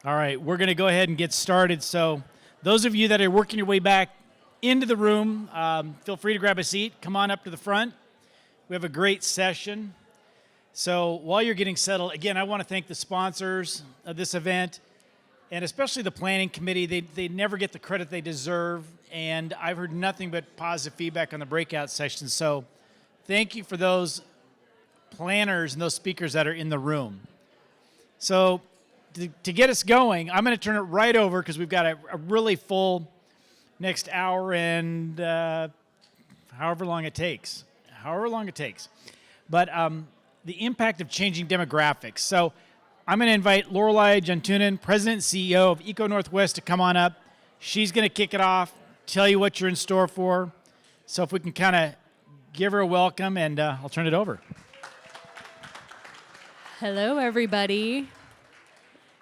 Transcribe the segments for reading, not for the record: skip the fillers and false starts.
All right, we're going to go ahead and get started. So those of you that are working your way back into the room, feel free to grab a seat. Come on up to the front. We have a great session. So while you're getting settled, again, I want to thank the sponsors of this event, and especially the planning committee. They never get the credit they deserve, and I've heard nothing but positive feedback on the breakout sessions. So thank you for those planners and those speakers that are in the room. So to get us going, I'm going to turn it right over because we've got a really full next hour and however long it takes. But the impact of changing demographics. So I'm going to invite Lorelei, Juntunen, President and CEO of ECONorthwest, to come on up. She's going to kick it off, tell you what you're in store for. So if we can kind of give her a welcome, and I'll turn it over. Hello, everybody.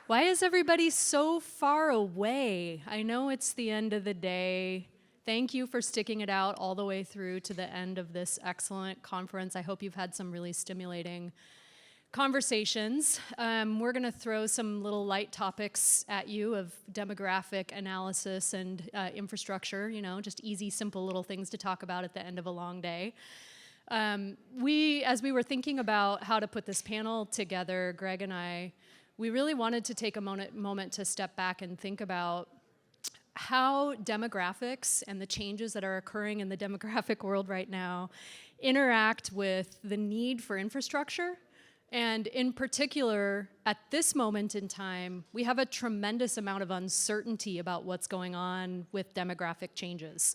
Why is everybody so far away? I know it's the end of the day. Thank you for sticking it out all the way through to the end of this excellent conference. I hope you've had some really stimulating conversations. We're going to throw some little light topics at you of demographic analysis and infrastructure, just easy, simple little things to talk about at the end of a long day. As we were thinking about how to put this panel together, Greg and I, we really wanted to take a moment to step back and think about how demographics and the changes that are occurring in the demographic world right now interact with the need for infrastructure. And in particular, at this moment in time, we have a tremendous amount of uncertainty about what's going on with demographic changes.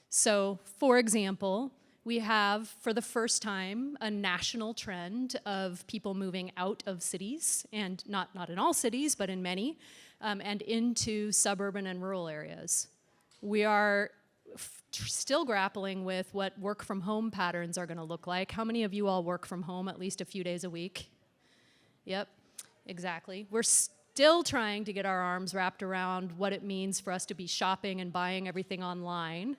So, for example, we have, for the first time, a national trend of people moving out of cities, and not in all cities, but in many, and into suburban and rural areas. We are still grappling with what work from home patterns are going to look like. How many of you all work from home at least a few days a week? Yep, exactly. We're still trying to get our arms wrapped around what it means for us to be shopping and buying everything online.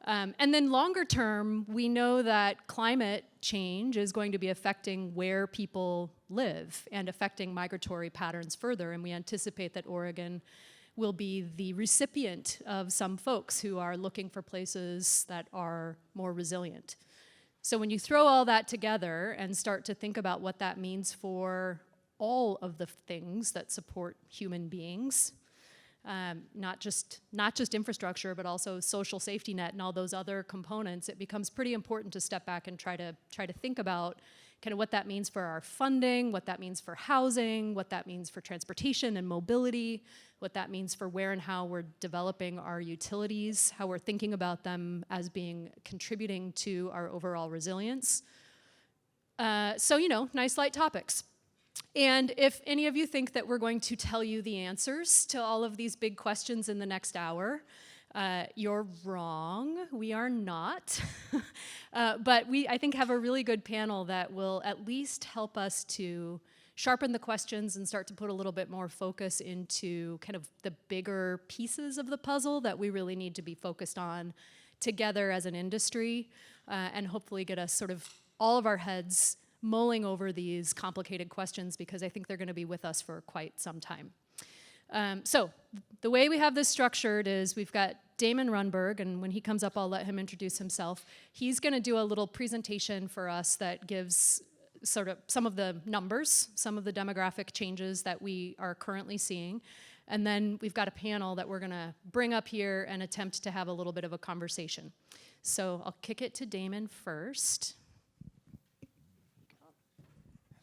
And then longer term, we know that climate change is going to be affecting where people live and affecting migratory patterns further, and we anticipate that Oregon will be the recipient of some folks who are looking for places that are more resilient. So when you throw all that together and start to think about what that means for all of the things that support human beings, not just infrastructure, but also social safety net and all those other components, it becomes pretty important to step back and try to think about kind of what that means for our funding, what that means for housing, what that means for transportation and mobility, what that means for where and how we're developing our utilities, how we're thinking about them as being contributing to our overall resilience. So, nice light topics. And if any of you think that we're going to tell you the answers to all of these big questions in the next hour, you're wrong. We are not. But we, I think, have a really good panel that will at least help us to sharpen the questions and start to put a little bit more focus into kind of the bigger pieces of the puzzle that we really need to be focused on together as an industry, and hopefully get us sort of all of our heads mulling over these complicated questions, because I think they're going to be with us for quite some time. So the way we have this structured is we've got Damon Runberg, and when he comes up, I'll let him introduce himself. He's going to do a little presentation for us that gives sort of some of the numbers, some of the demographic changes that we are currently seeing. And then we've got a panel that we're going to bring up here and attempt to have a little bit of a conversation. So I'll kick it to Damon first.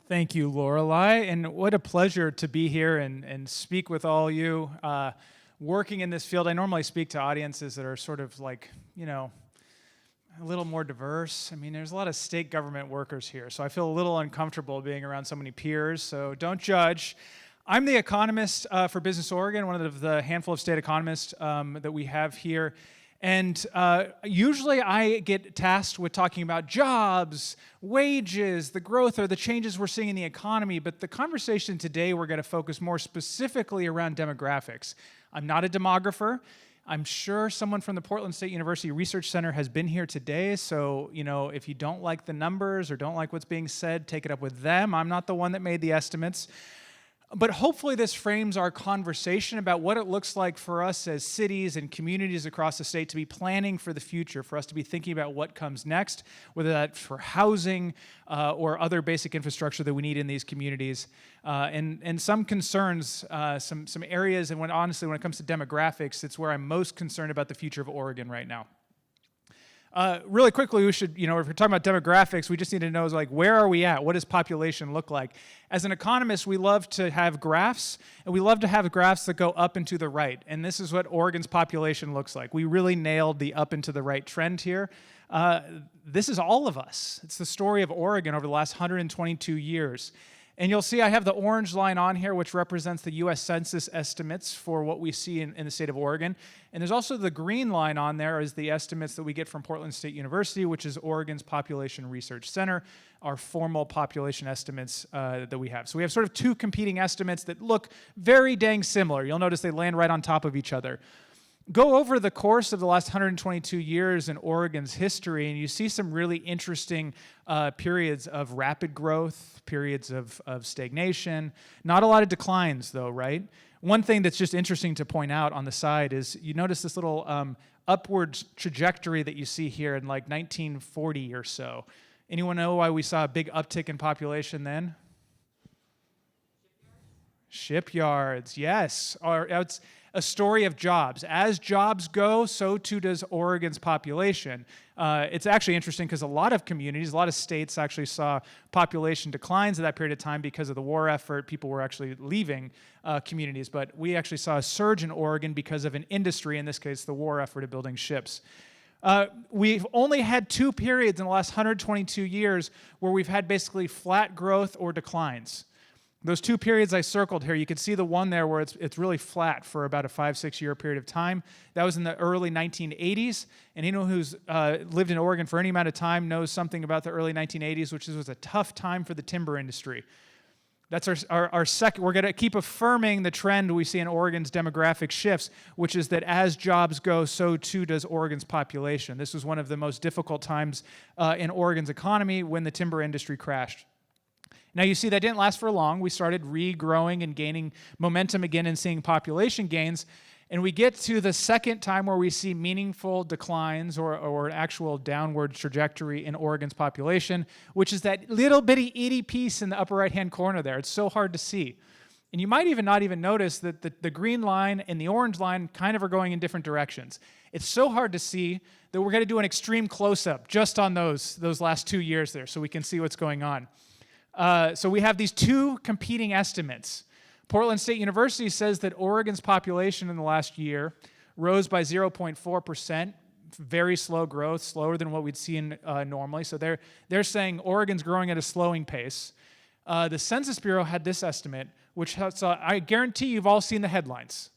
Thank you, Lorelei, and what a pleasure to be here and speak with all you. Working in this field, I normally speak to audiences that are sort of like, a little more diverse. I mean, there's a lot of state government workers here, so I feel a little uncomfortable being around so many peers, so don't judge. I'm the economist for Business Oregon, one of the handful of state economists that we have here. And usually I get tasked with talking about jobs, wages, the growth, or the changes we're seeing in the economy. But the conversation today, we're going to focus more specifically around demographics. I'm not a demographer. I'm sure someone from the Portland State University Research Center has been here today. So, if you don't like the numbers or don't like what's being said, take it up with them. I'm not the one that made the estimates. But hopefully this frames our conversation about what it looks like for us as cities and communities across the state to be planning for the future, for us to be thinking about what comes next, whether that's for housing or other basic infrastructure that we need in these communities. And some concerns, some areas, and honestly, when it comes to demographics, it's where I'm most concerned about the future of Oregon right now. Really quickly, we should, if we're talking about demographics, we just need to know, like, where are we at? What does population look like? As an economist, we love to have graphs, and we love to have graphs that go up and to the right. And this is what Oregon's population looks like. We really nailed the up and to the right trend here. This is all of us. It's the story of Oregon over the last 122 years. And you'll see I have the orange line on here, which represents the U.S. Census estimates for what we see in the state of Oregon. And there's also the green line on there as the estimates that we get from Portland State University, which is Oregon's Population Research Center, our formal population estimates that we have. So we have sort of two competing estimates that look very dang similar. You'll notice they land right on top of each other. Go over the course of the last 122 years in Oregon's history, and you see some really interesting periods of rapid growth, periods of stagnation. Not a lot of declines, though, right? One thing that's just interesting to point out on the side is you notice this little upward trajectory that you see here in like 1940 or so. Anyone know why we saw a big uptick in population then? Shipyards, yes. It's a story of jobs. As jobs go, so too does Oregon's population. It's actually interesting because a lot of communities, a lot of states actually saw population declines at that period of time because of the war effort. People were actually leaving communities, but we actually saw a surge in Oregon because of an industry, in this case, the war effort of building ships. We've only had two periods in the last 122 years where we've had basically flat growth or declines. Those two periods I circled here, you can see the one there where it's really flat for about a 5-6 year period of time. That was in the early 1980s. And anyone who's lived in Oregon for any amount of time knows something about the early 1980s, which was a tough time for the timber industry. That's our second. We're going to keep affirming the trend we see in Oregon's demographic shifts, which is that as jobs go, so too does Oregon's population. This was one of the most difficult times in Oregon's economy when the timber industry crashed. Now you see that didn't last for long. We started regrowing and gaining momentum again and seeing population gains. And we get to the second time where we see meaningful declines or an actual downward trajectory in Oregon's population, which is that little bitty itty piece in the upper right-hand corner there. It's so hard to see. And you might even not even notice that the green line and the orange line kind of are going in different directions. It's so hard to see that we're going to do an extreme close-up just on those last 2 years there so we can see what's going on. So we have these two competing estimates. Portland State University says that Oregon's population in the last year rose by 0.4%, very slow growth, slower than what we'd seen normally. So they're saying Oregon's growing at a slowing pace. The Census Bureau had this estimate, which I guarantee you've all seen the headlines.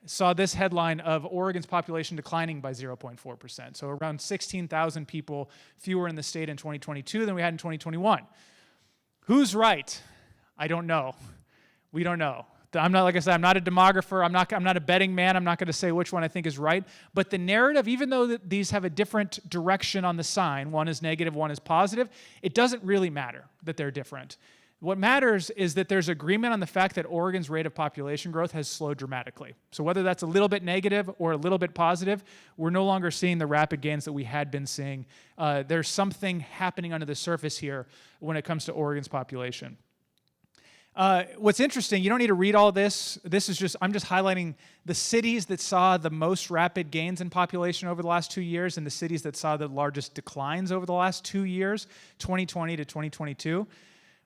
Saw this headline of Oregon's population declining by 0.4%. So around 16,000 people fewer in the state in 2022 than we had in 2021. Who's right? I don't know. We don't know. I'm not, like I said, I'm not a demographer. I'm not a betting man. I'm not going to say which one I think is right. But the narrative, even though these have a different direction on the sign, one is negative, one is positive, it doesn't really matter that they're different. What matters is that there's agreement on the fact that Oregon's rate of population growth has slowed dramatically. So whether that's a little bit negative or a little bit positive, we're no longer seeing the rapid gains that we had been seeing. There's something happening under the surface here when it comes to Oregon's population. What's interesting, you don't need to read all this. I'm just highlighting the cities that saw the most rapid gains in population over the last 2 years and the cities that saw the largest declines over the last 2 years, 2020 to 2022.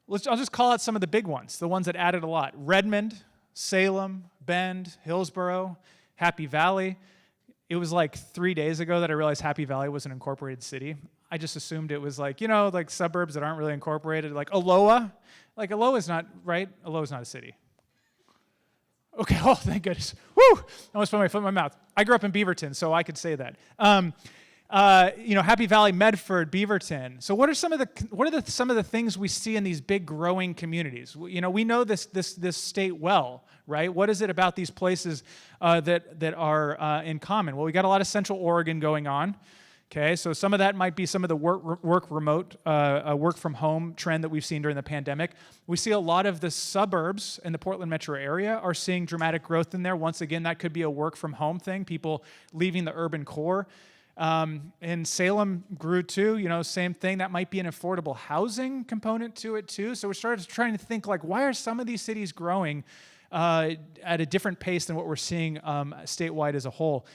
I'll just call out some of the big ones, the ones that added a lot. Redmond, Salem, Bend, Hillsborough, Happy Valley. It was like 3 days ago that I realized Happy Valley was an incorporated city. I just assumed it was like suburbs that aren't really incorporated, like Aloha. Like Aloha's not, right? Aloha's not a city. Okay, oh, thank goodness. Woo! I almost put my foot in my mouth. I grew up in Beaverton, so I could say that. Happy Valley, Medford, Beaverton. So what are some of the things we see in these big growing communities? We know this state well, right? What is it about these places that are in common? Well, we got a lot of Central Oregon going on. Okay, so some of that might be some of the work from home trend that we've seen during the pandemic. We see a lot of the suburbs in the Portland metro area are seeing dramatic growth in there. Once again, that could be a work from home thing, people leaving the urban core. And Salem grew too, same thing. That might be an affordable housing component to it too. So we started trying to think like, why are some of these cities growing at a different pace than what we're seeing statewide as a whole?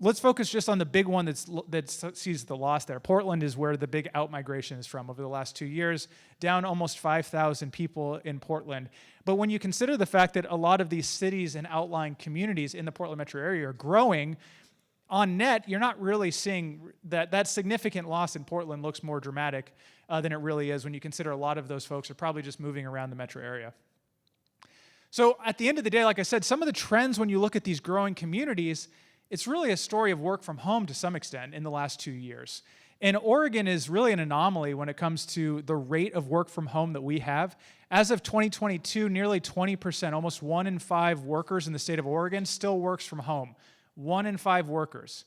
Let's focus just on the big one that sees the loss there. Portland is where the big out-migration is from over the last 2 years, down almost 5,000 people in Portland. But when you consider the fact that a lot of these cities and outlying communities in the Portland metro area are growing, on net, you're not really seeing that significant loss in Portland looks more dramatic than it really is when you consider a lot of those folks are probably just moving around the metro area. So at the end of the day, like I said, some of the trends when you look at these growing communities, it's really a story of work from home to some extent in the last 2 years. And Oregon is really an anomaly when it comes to the rate of work from home that we have. As of 2022, nearly 20%, almost 1 in 5 workers in the state of Oregon still works from home. 1 in 5 workers.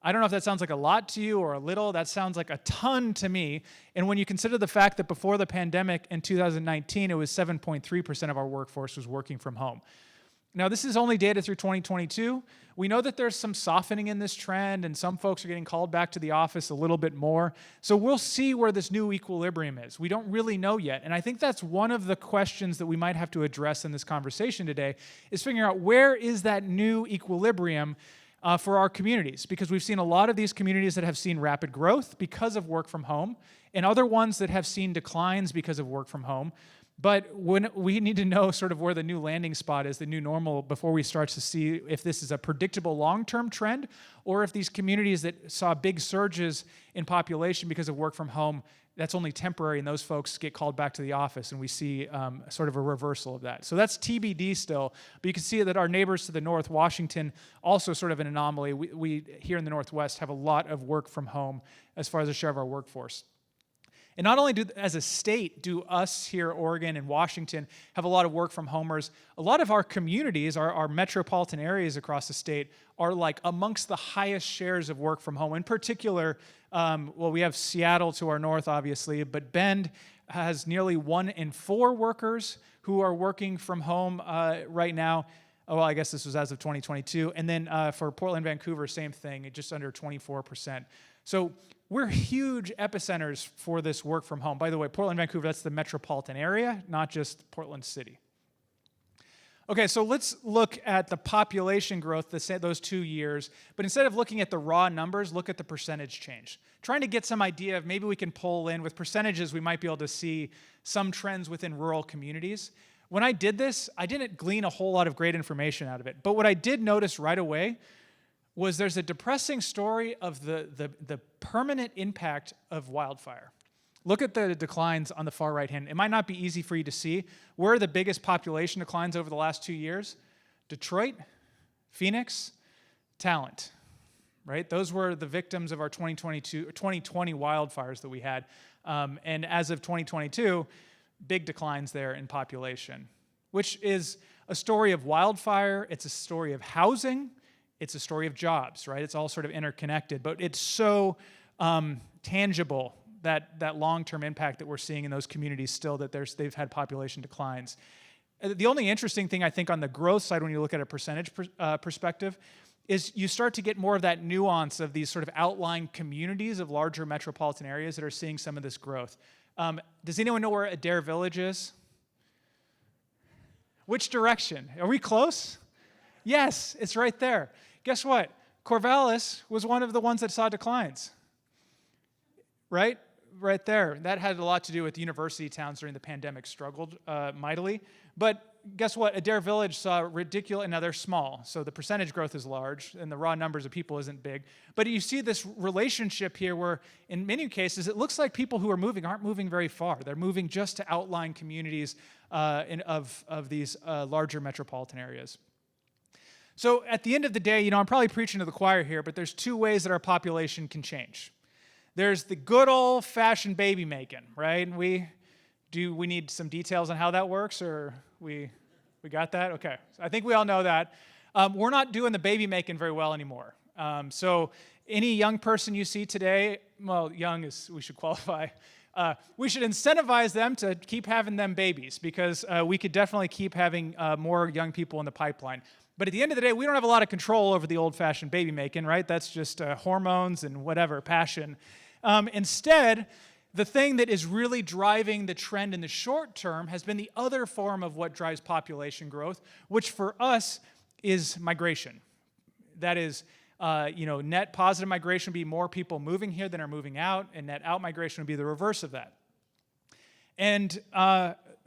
I don't know if that sounds like a lot to you or a little. That sounds like a ton to me. And when you consider the fact that before the pandemic in 2019, it was 7.3% of our workforce was working from home. Now, this is only data through 2022. We know that there's some softening in this trend, and some folks are getting called back to the office a little bit more. So we'll see where this new equilibrium is. We don't really know yet. And I think that's one of the questions that we might have to address in this conversation today, is figuring out where is that new equilibrium for our communities, because we've seen a lot of these communities that have seen rapid growth because of work from home, and other ones that have seen declines because of work from home. But when we need to know sort of where the new landing spot is, the new normal, before we start to see if this is a predictable long-term trend, or if these communities that saw big surges in population because of work from home, that's only temporary, and those folks get called back to the office, and we see sort of a reversal of that. So that's TBD still, but you can see that our neighbors to the north, Washington, also sort of an anomaly. We here in the Northwest have a lot of work from home as far as the share of our workforce. And not only as a state do us here, Oregon and Washington, have a lot of work from homers, a lot of our communities, our metropolitan areas across the state, are like amongst the highest shares of work from home. In particular, we have Seattle to our north, obviously, but Bend has nearly 1 in 4 workers who are working from home right now. Well, I guess this was as of 2022. And then for Portland, Vancouver, same thing, just under 24%. So we're huge epicenters for this work from home. By the way, Portland, Vancouver, that's the metropolitan area, not just Portland City. Okay, so let's look at the population growth those 2 years, but instead of looking at the raw numbers, look at the percentage change. Trying to get some idea of maybe we can pull in, with percentages, we might be able to see some trends within rural communities. When I did this, I didn't glean a whole lot of great information out of it, but what I did notice right away was there's a depressing story of the permanent impact of wildfire. Look at the declines on the far right hand. It might not be easy for you to see. Where are the biggest population declines over the last 2 years? Detroit, Phoenix, Talent, right? Those were the victims of our 2020 wildfires that we had. And as of 2022, big declines there in population, which is a story of wildfire. It's a story of housing. It's a story of jobs, right? It's all sort of interconnected, but it's so tangible, that long-term impact that we're seeing in those communities still, that they've had population declines. The only interesting thing I think on the growth side, when you look at a percentage perspective, is you start to get more of that nuance of these sort of outlying communities of larger metropolitan areas that are seeing some of this growth. Does anyone know where Adair Village is? Which direction? Are we close? Yes, it's right there. Guess what? Corvallis was one of the ones that saw declines, right? Right there. That had a lot to do with university towns during the pandemic struggled mightily. But guess what? Adair Village saw ridiculous, and now they're small, so the percentage growth is large, and the raw numbers of people isn't big. But you see this relationship here where, in many cases, it looks like people who are moving aren't moving very far. They're moving just to outlying communities of these larger metropolitan areas. So at the end of the day, I'm probably preaching to the choir here, but there's 2 ways that our population can change. There's the good old-fashioned baby making, right? We need some details on how that works, or we got that? Okay. So I think we all know that. We're not doing the baby making very well anymore. So any young person you see today, well, young is, we should qualify, we should incentivize them to keep having them babies, because we could definitely keep having more young people in the pipeline. But at the end of the day, we don't have a lot of control over the old-fashioned baby making, right? That's just hormones and whatever, passion. Instead, the thing that is really driving the trend in the short term has been the other form of what drives population growth, which for us is migration. That is, net positive migration would be more people moving here than are moving out, and net out migration would be the reverse of that. And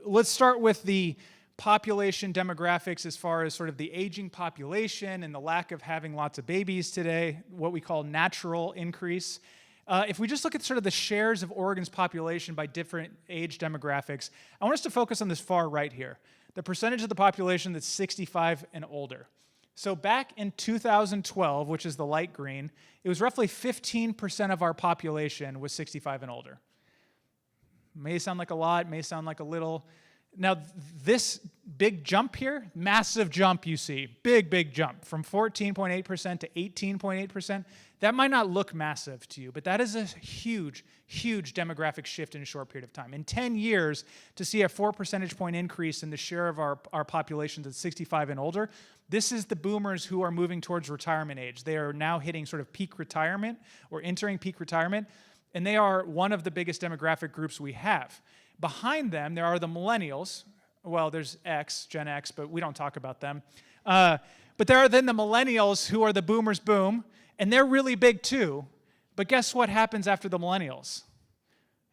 let's start with the population demographics as far as sort of the aging population and the lack of having lots of babies today, what we call natural increase. If we just look at sort of the shares of Oregon's population by different age demographics, I want us to focus on this far right here, the percentage of the population that's 65 and older. So back in 2012, which is the light green, it was roughly 15% of our population was 65 and older. May sound like a lot, may sound like a little. Now, this big jump here, massive jump you see, big jump from 14.8% to 18.8%. That might not look massive to you, but that is a huge demographic shift in a short period of time. In 10 years, to see a 4 percentage point increase in the share of our population that's 65 and older, this is the boomers who are moving towards retirement age. They are now hitting sort of peak retirement or entering peak retirement, and they are one of the biggest demographic groups we have. Behind them, there are the millennials. Well, there's Gen X, but we don't talk about them. But there are then the millennials who are the boomers boom, and they're really big too. But guess what happens after the millennials?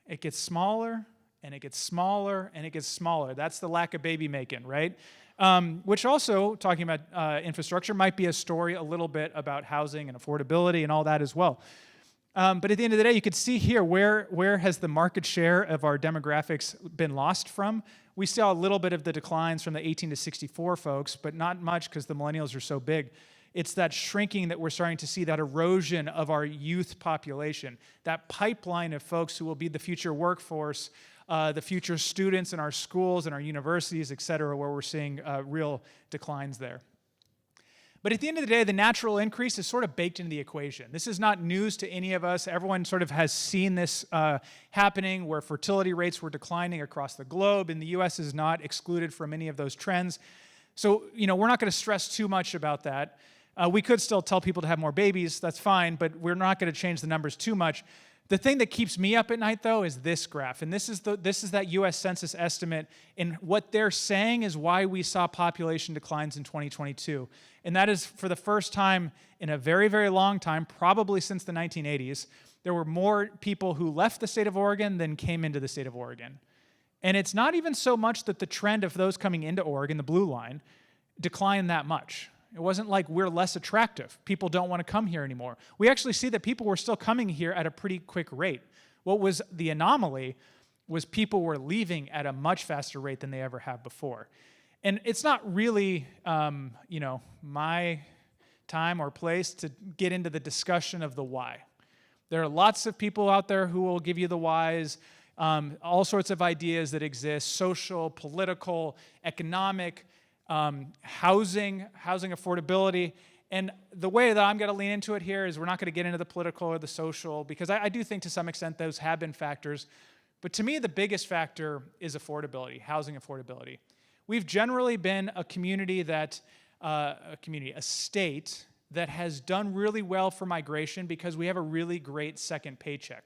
It gets smaller, and it gets smaller, and it gets smaller. That's the lack of baby making, right? Which also, talking about infrastructure, might be a story a little bit about housing and affordability and all that as well. But at the end of the day, you could see here where has the market share of our demographics been lost from. We saw a little bit of the declines from the 18 to 64 folks, but not much because the millennials are so big. It's that shrinking that we're starting to see, that erosion of our youth population, that pipeline of folks who will be the future workforce, the future students in our schools and our universities, et cetera, where we're seeing real declines there. But at the end of the day, the natural increase is sort of baked into the equation. This is not news to any of us. Everyone sort of has seen this happening, where fertility rates were declining across the globe, and the U.S. is not excluded from any of those trends. So, we're not going to stress too much about that. We could still tell people to have more babies, that's fine, but we're not going to change the numbers too much. The thing that keeps me up at night, though, is this graph. And this is that U.S. Census estimate. And what they're saying is why we saw population declines in 2022. And that is, for the first time in a very, very long time, probably since the 1980s, there were more people who left the state of Oregon than came into the state of Oregon. And it's not even so much that the trend of those coming into Oregon, the blue line, declined that much. It wasn't like we're less attractive. People don't want to come here anymore. We actually see that people were still coming here at a pretty quick rate. What was the anomaly was people were leaving at a much faster rate than they ever have before. And it's not really, my time or place to get into the discussion of the why. There are lots of people out there who will give you the whys, all sorts of ideas that exist, social, political, economic, housing affordability. And the way that I'm going to lean into it here is we're not going to get into the political or the social, because I do think to some extent those have been factors. But to me, the biggest factor is affordability, housing affordability. We've generally been a community a state that has done really well for migration because we have a really great second paycheck.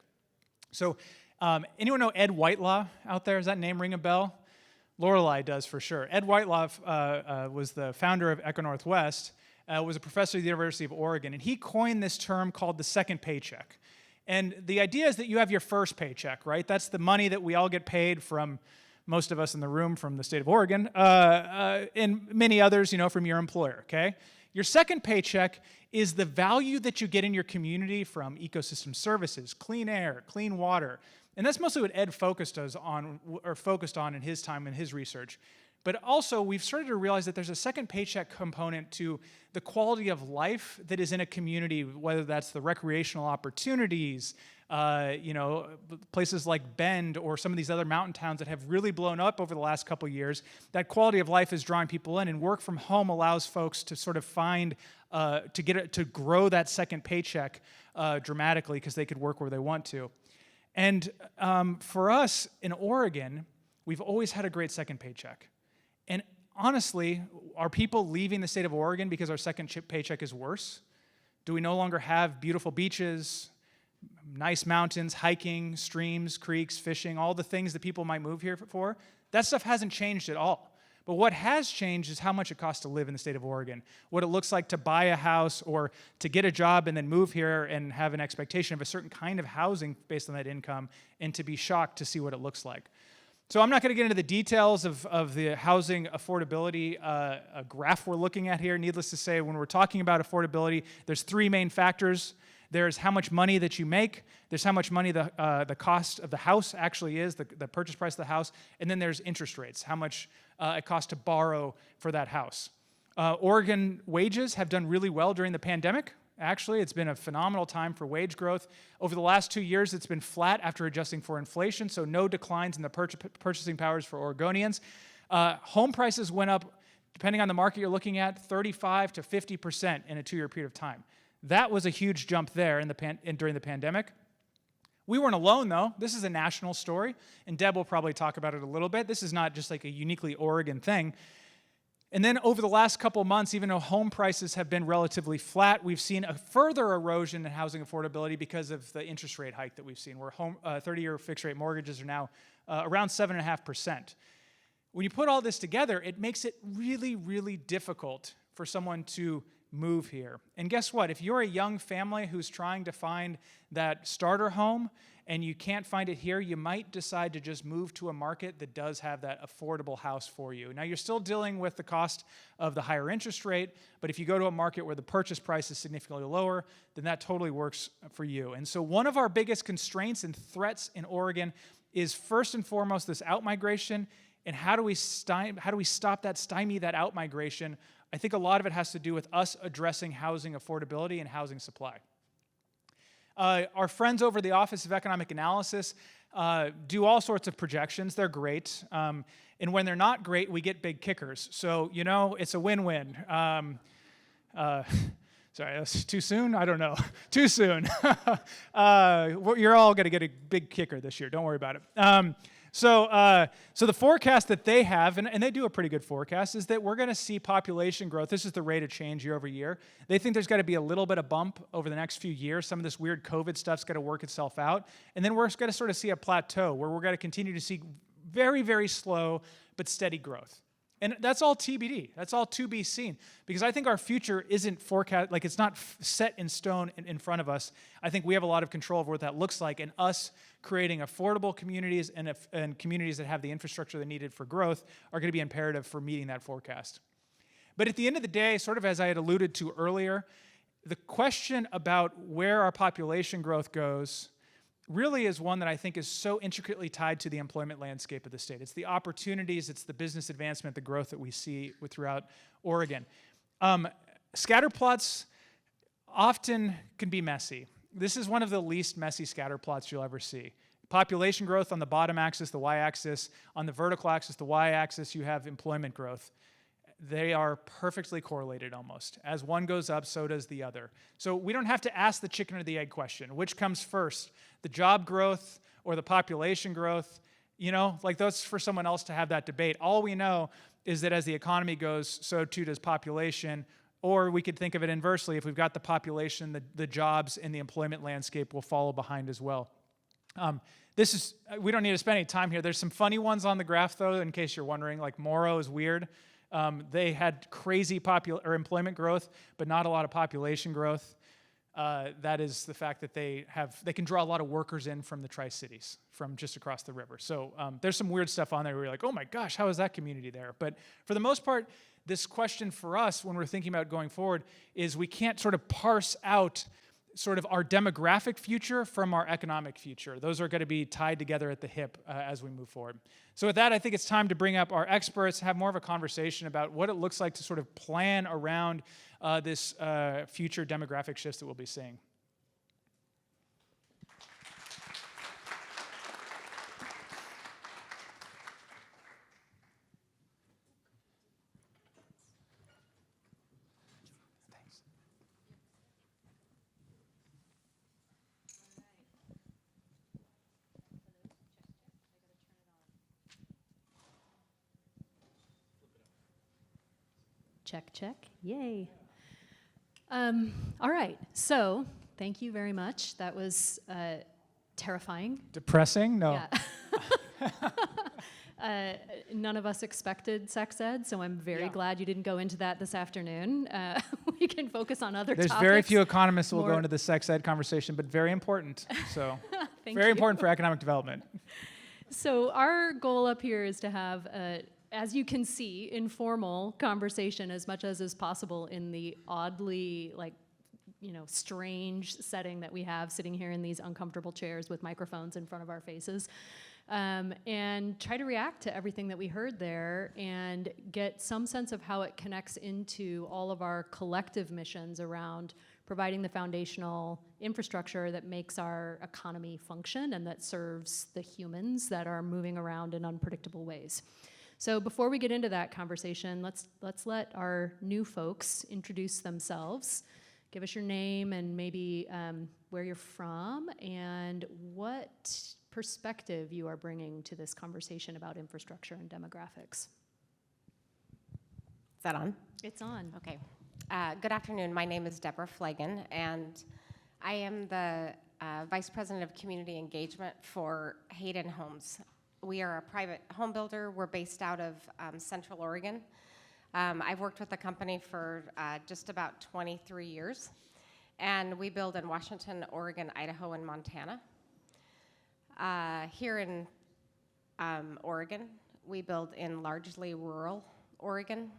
So anyone know Ed Whitelaw out there? Does that name ring a bell? Lorelei does for sure. Ed Whitelaw was the founder of ECONorthwest, was a professor at the University of Oregon, and he coined this term called the second paycheck. And the idea is that you have your first paycheck, right? That's the money that we all get paid from, most of us in the room, from the state of Oregon, and many others, from your employer, okay? Your second paycheck is the value that you get in your community from ecosystem services, clean air, clean water, And that's mostly what Ed focused on in his time and his research. But also, we've started to realize that there's a second paycheck component to the quality of life that is in a community, whether that's the recreational opportunities, places like Bend or some of these other mountain towns that have really blown up over the last couple of years. That quality of life is drawing people in, and work from home allows folks to sort of find, to grow that second paycheck dramatically because they could work where they want to. And for us in Oregon, we've always had a great second paycheck. And honestly, are people leaving the state of Oregon because our second paycheck is worse? Do we no longer have beautiful beaches, nice mountains, hiking, streams, creeks, fishing, all the things that people might move here for? That stuff hasn't changed at all. But what has changed is how much it costs to live in the state of Oregon, what it looks like to buy a house or to get a job and then move here and have an expectation of a certain kind of housing based on that income, and to be shocked to see what it looks like. So I'm not going to get into the details of the housing affordability graph we're looking at here. Needless to say, when we're talking about affordability, there's three main factors. There's how much money that you make, there's how much money the cost of the house actually is, the purchase price of the house, and then there's interest rates, how much it costs to borrow for that house. Oregon wages have done really well during the pandemic. Actually, it's been a phenomenal time for wage growth. Over the last 2 years, it's been flat after adjusting for inflation, so no declines in the purchasing powers for Oregonians. Home prices went up, depending on the market you're looking at, 35 to 50% in a 2-year period of time. That was a huge jump there during the pandemic. We weren't alone, though. This is a national story, and Deb will probably talk about it a little bit. This is not just like a uniquely Oregon thing. And then over the last couple months, even though home prices have been relatively flat, we've seen a further erosion in housing affordability because of the interest rate hike that we've seen, where 30-year fixed-rate mortgages are now around 7.5%. When you put all this together, it makes it really, really difficult for someone to move here. And guess what? If you're a young family who's trying to find that starter home and you can't find it here, you might decide to just move to a market that does have that affordable house for you. Now, you're still dealing with the cost of the higher interest rate, but if you go to a market where the purchase price is significantly lower, then that totally works for you. And so one of our biggest constraints and threats in Oregon is first and foremost this outmigration, and how do we stop that, stymie that outmigration? I think a lot of it has to do with us addressing housing affordability and housing supply. Our friends over the Office of Economic Analysis do all sorts of projections. They're great. And when they're not great, we get big kickers. So, it's a win-win. Sorry, that's too soon? I don't know. Too soon. You're all going to get a big kicker this year. Don't worry about it. So the forecast that they have, and they do a pretty good forecast, is that we're going to see population growth. This is the rate of change year over year. They think there's got to be a little bit of bump over the next few years. Some of this weird COVID stuff's got to work itself out. And then we're going to sort of see a plateau where we're going to continue to see very, very slow but steady growth. And that's all TBD. That's all to be seen. Because I think our future isn't forecast, like it's not set in stone in front of us. I think we have a lot of control over what that looks like, and us creating affordable communities and communities that have the infrastructure they needed for growth are going to be imperative for meeting that forecast. But at the end of the day, sort of as I had alluded to earlier, the question about where our population growth goes really is one that I think is so intricately tied to the employment landscape of the state. It's the opportunities, it's the business advancement, the growth that we see throughout Oregon. Scatter plots often can be messy. This is one of the least messy scatter plots you'll ever see. Population growth on the bottom axis, the y-axis. On the vertical axis, the y-axis, you have employment growth. They are perfectly correlated almost. As one goes up, so does the other. So we don't have to ask the chicken or the egg question. Which comes first, the job growth or the population growth? Like that's for someone else to have that debate. All we know is that as the economy goes, so too does population. Or we could think of it inversely. If we've got the population, the jobs and the employment landscape will follow behind as well. We don't need to spend any time here. There's some funny ones on the graph, though, in case you're wondering. Like Morrow is weird. They had crazy employment growth, but not a lot of population growth. That is the fact that they can draw a lot of workers in from the Tri-Cities, from just across the river. So there's some weird stuff on there where you're like, oh my gosh, how is that community there? But for the most part, this question for us when we're thinking about going forward is we can't sort of parse out sort of our demographic future from our economic future. Those are going to be tied together at the hip as we move forward. So with that, I think it's time to bring up our experts, have more of a conversation about what it looks like to sort of plan around this future demographic shifts that we'll be seeing. Check, check. Yay. All right. So thank you very much. That was terrifying. Depressing? No. Yeah. None of us expected sex ed, so I'm very glad you didn't go into that this afternoon. We can focus on other There's topics. very few economists who will go into the sex ed conversation, but very important. So very important for economic development. So our goal up here is to have as you can see, informal conversation as much as is possible in the oddly, strange setting that we have sitting here in these uncomfortable chairs with microphones in front of our faces. And try to react to everything that we heard there and get some sense of how it connects into all of our collective missions around providing the foundational infrastructure that makes our economy function and that serves the humans that are moving around in unpredictable ways. So before we get into that conversation, let's let our new folks introduce themselves. Give us your name and maybe where you're from and what perspective you are bringing to this conversation about infrastructure and demographics. Is that on? It's on. Okay. Good afternoon. My name is Deborah Flagan, and I am the Vice President of Community Engagement for Hayden Homes. We are a private home builder. We're based out of Central Oregon. I've worked with the company for just about 23 years, and we build in Washington, Oregon, Idaho, and Montana. Here in Oregon, we build in largely rural Oregon.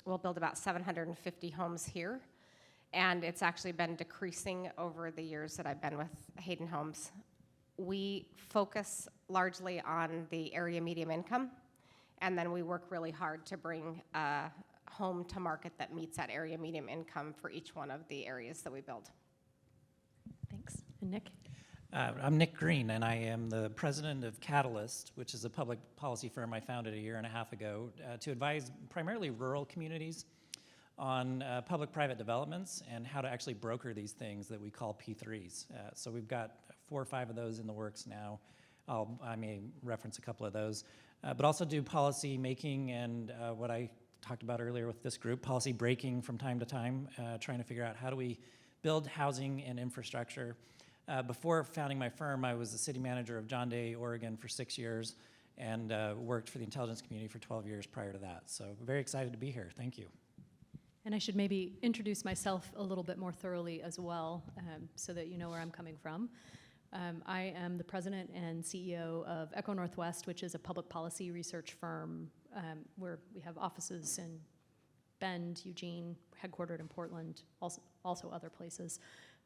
We'll build about 750 homes here, and it's actually been decreasing over the years that I've been with Hayden Homes. We focus largely on the area medium income, and then we work really hard to bring a home to market that meets that area medium income for each one of the areas that we build. Thanks. And Nick? I'm Nick Green, and I am the president of Catalyst, which is a public policy firm I founded a year and a half ago to advise primarily rural communities on public-private developments and how to actually broker these things that we call P3s. So we've got 4 or 5 of those in the works now. I may reference a couple of those, but also do policy making and what I talked about earlier with this group, policy breaking from time to time, trying to figure out how do we build housing and infrastructure. Before founding my firm, I was the city manager of John Day, Oregon for 6 years and worked for the intelligence community for 12 years prior to that. So very excited to be here. Thank you. And I should maybe introduce myself a little bit more thoroughly as well, so that you know where I'm coming from. I am the president and CEO of ECONorthwest, which is a public policy research firm where we have offices in Bend, Eugene, headquartered in Portland, also other places.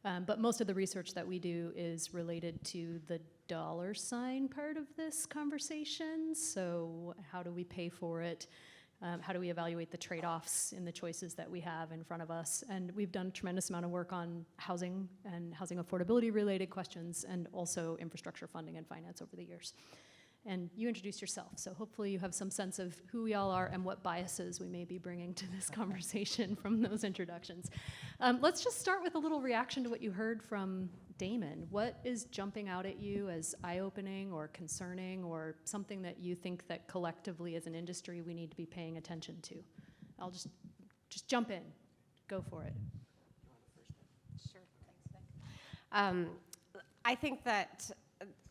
But most of the research that we do is related to the dollar sign part of this conversation. So how do we pay for it? How do we evaluate the trade-offs in the choices that we have in front of us? And we've done a tremendous amount of work on housing and housing affordability related questions and also infrastructure funding and finance over the years. And you introduced yourself, so hopefully you have some sense of who we all are and what biases we may be bringing to this conversation from those introductions. Let's just start with a little reaction to what you heard from Damon. What is jumping out at you as eye-opening or concerning or something that you think that collectively as an industry we need to be paying attention to? I'll just jump in. Go for it. Sure, thanks, Nick. I think that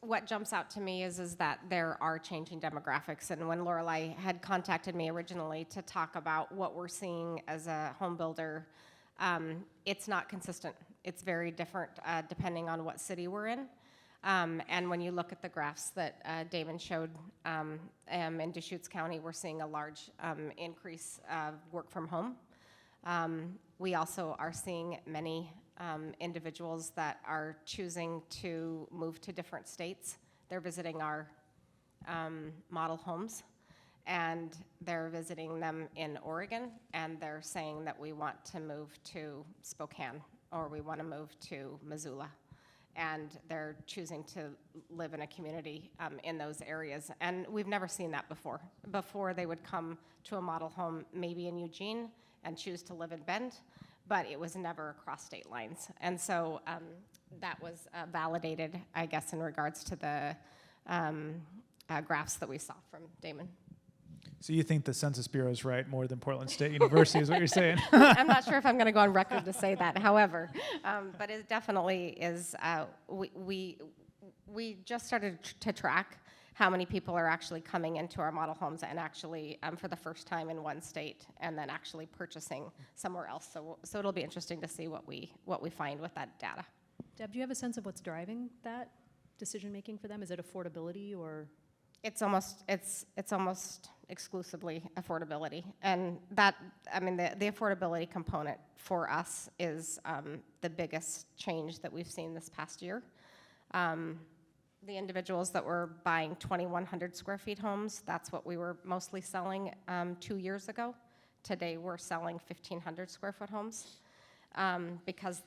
what jumps out to me is that there are changing demographics, and when Lorelei had contacted me originally to talk about what we're seeing as a home builder, it's not consistent. It's very different depending on what city we're in. And when you look at the graphs that Damon showed in Deschutes County, we're seeing a large increase of work from home. We also are seeing many individuals that are choosing to move to different states. They're visiting our model homes, and they're visiting them in Oregon, and they're saying that we want to move to Spokane, or we want to move to Missoula. And they're choosing to live in a community in those areas. And we've never seen that before. Before, they would come to a model home maybe in Eugene and choose to live in Bend, but it was never across state lines. And so that was validated, I guess, in regards to the graphs that we saw from Damon. So you think the Census Bureau is right more than Portland State University is what you're saying? I'm not sure if I'm going to go on record to say that, however, but it definitely is. We just started to track how many people are actually coming into our model homes and actually for the first time in one state, and then actually purchasing somewhere else. So it'll be interesting to see what we find with that data. Deb, do you have a sense of what's driving that decision making for them? Is it affordability or? It's almost exclusively affordability, and that, I mean, the affordability component for us is the biggest change that we've seen this past year. The individuals that were buying 2,100 square feet homes, that's what we were mostly selling 2 years ago. Today we're selling 1,500 square foot homes because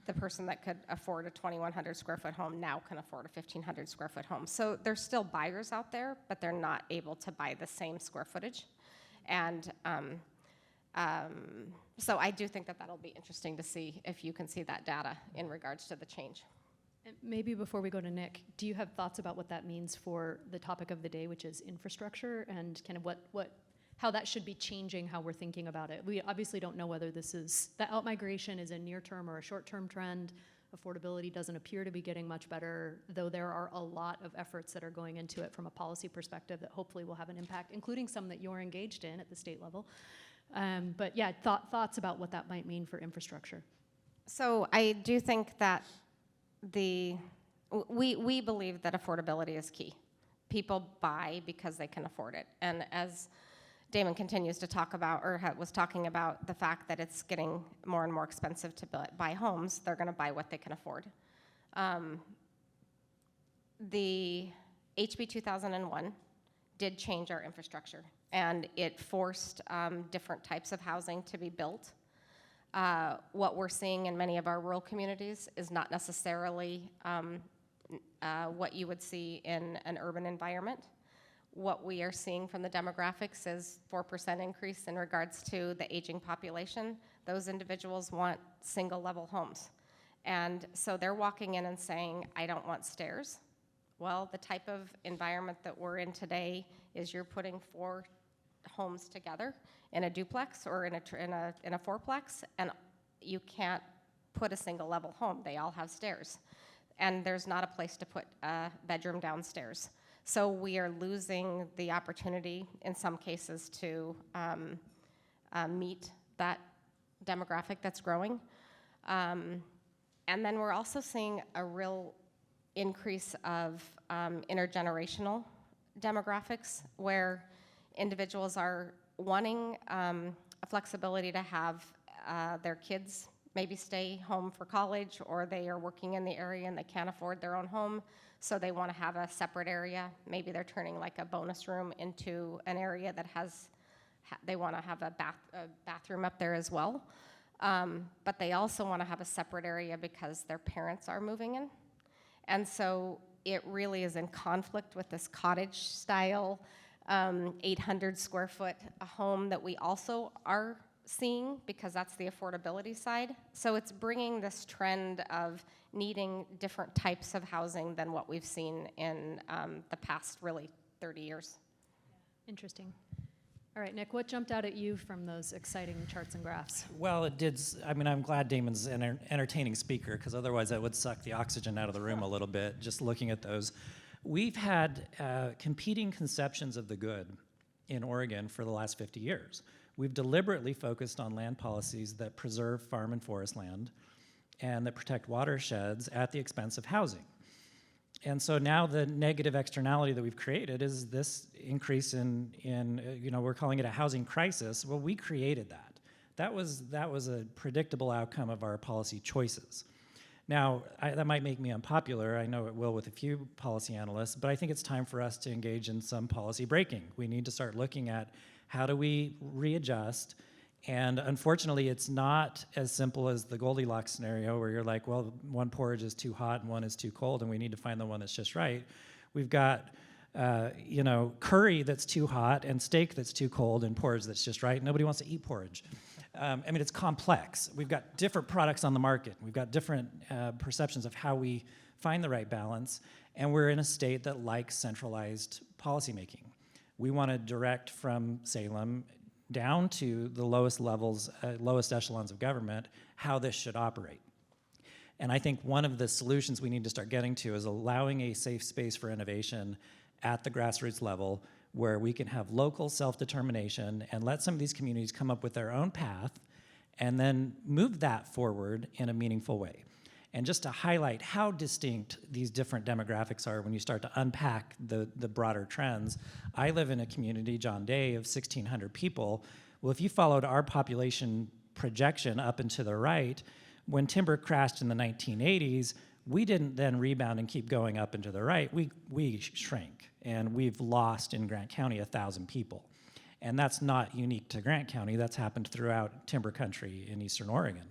the person that could afford a 2,100 square foot home now can afford a 1,500 square foot home. So there's still buyers out there, but they're not able to buy the same square footage. And so I do think that that'll be interesting to see if you can see that data in regards to the change. And maybe before we go to Nick, do you have thoughts about what that means for the topic of the day, which is infrastructure, and kind of how that should be changing how we're thinking about it? We obviously don't know whether the outmigration is a near-term or a short-term trend. Affordability doesn't appear to be getting much better, though there are a lot of efforts that are going into it from a policy perspective that hopefully will have an impact, including some that you're engaged in at the state level. But yeah, thoughts about what that might mean for infrastructure. So I do think that we believe that affordability is key. People buy because they can afford it. And as Damon continues to talk about, or was talking about, the fact that it's getting more and more expensive to buy homes, they're going to buy what they can afford. The HB 2001 did change our infrastructure, and it forced different types of housing to be built. What we're seeing in many of our rural communities is not necessarily what you would see in an urban environment. What we are seeing from the demographics is 4% increase in regards to the aging population. Those individuals want single-level homes. And so they're walking in and saying, I don't want stairs. Well, the type of environment that we're in today is you're putting 4 homes together in a duplex or in a fourplex, and you can't put a single-level home. They all have stairs. And there's not a place to put a bedroom downstairs. So we are losing the opportunity in some cases to meet that demographic that's growing. And then we're also seeing a real increase of intergenerational demographics where individuals are wanting a flexibility to have their kids maybe stay home for college, or they are working in the area and they can't afford their own home, so they want to have a separate area. Maybe they're turning like a bonus room into an area that has, they want to have a bathroom up there as well. But they also want to have a separate area because their parents are moving in. And so it really is in conflict with this cottage style, 800 square foot home that we also are seeing, because that's the affordability side. So it's bringing this trend of needing different types of housing than what we've seen in the past really 30 years. Interesting. All right, Nick, what jumped out at you from those exciting charts and graphs? Well, it did. I mean, I'm glad Damon's an entertaining speaker, because otherwise that would suck the oxygen out of the room a little bit, just looking at those. We've had competing conceptions of the good in Oregon for the last 50 years. We've deliberately focused on land policies that preserve farm and forest land and that protect watersheds at the expense of housing. And so now the negative externality that we've created is this increase in we're calling it a housing crisis. Well, we created that. That was a predictable outcome of our policy choices. Now, that might make me unpopular. I know it will with a few policy analysts, but I think it's time for us to engage in some policy breaking. We need to start looking at how do we readjust. And unfortunately, it's not as simple as the Goldilocks scenario where you're like, well, one porridge is too hot and one is too cold, and we need to find the one that's just right. We've got curry that's too hot and steak that's too cold and porridge that's just right. Nobody wants to eat porridge. I mean, it's complex. We've got different products on the market. We've got different perceptions of how we find the right balance, and we're in a state that likes centralized policymaking. We want to direct from Salem down to the lowest levels, lowest echelons of government, how this should operate. And I think one of the solutions we need to start getting to is allowing a safe space for innovation at the grassroots level where we can have local self-determination and let some of these communities come up with their own path and then move that forward in a meaningful way. And just to highlight how distinct these different demographics are when you start to unpack the broader trends, I live in a community, John Day, of 1,600 people. Well, if you followed our population projection up and to the right, when timber crashed in the 1980s, we didn't then rebound and keep going up and to the right. We shrank, and we've lost in Grant County 1,000 people. And that's not unique to Grant County. That's happened throughout timber country in Eastern Oregon.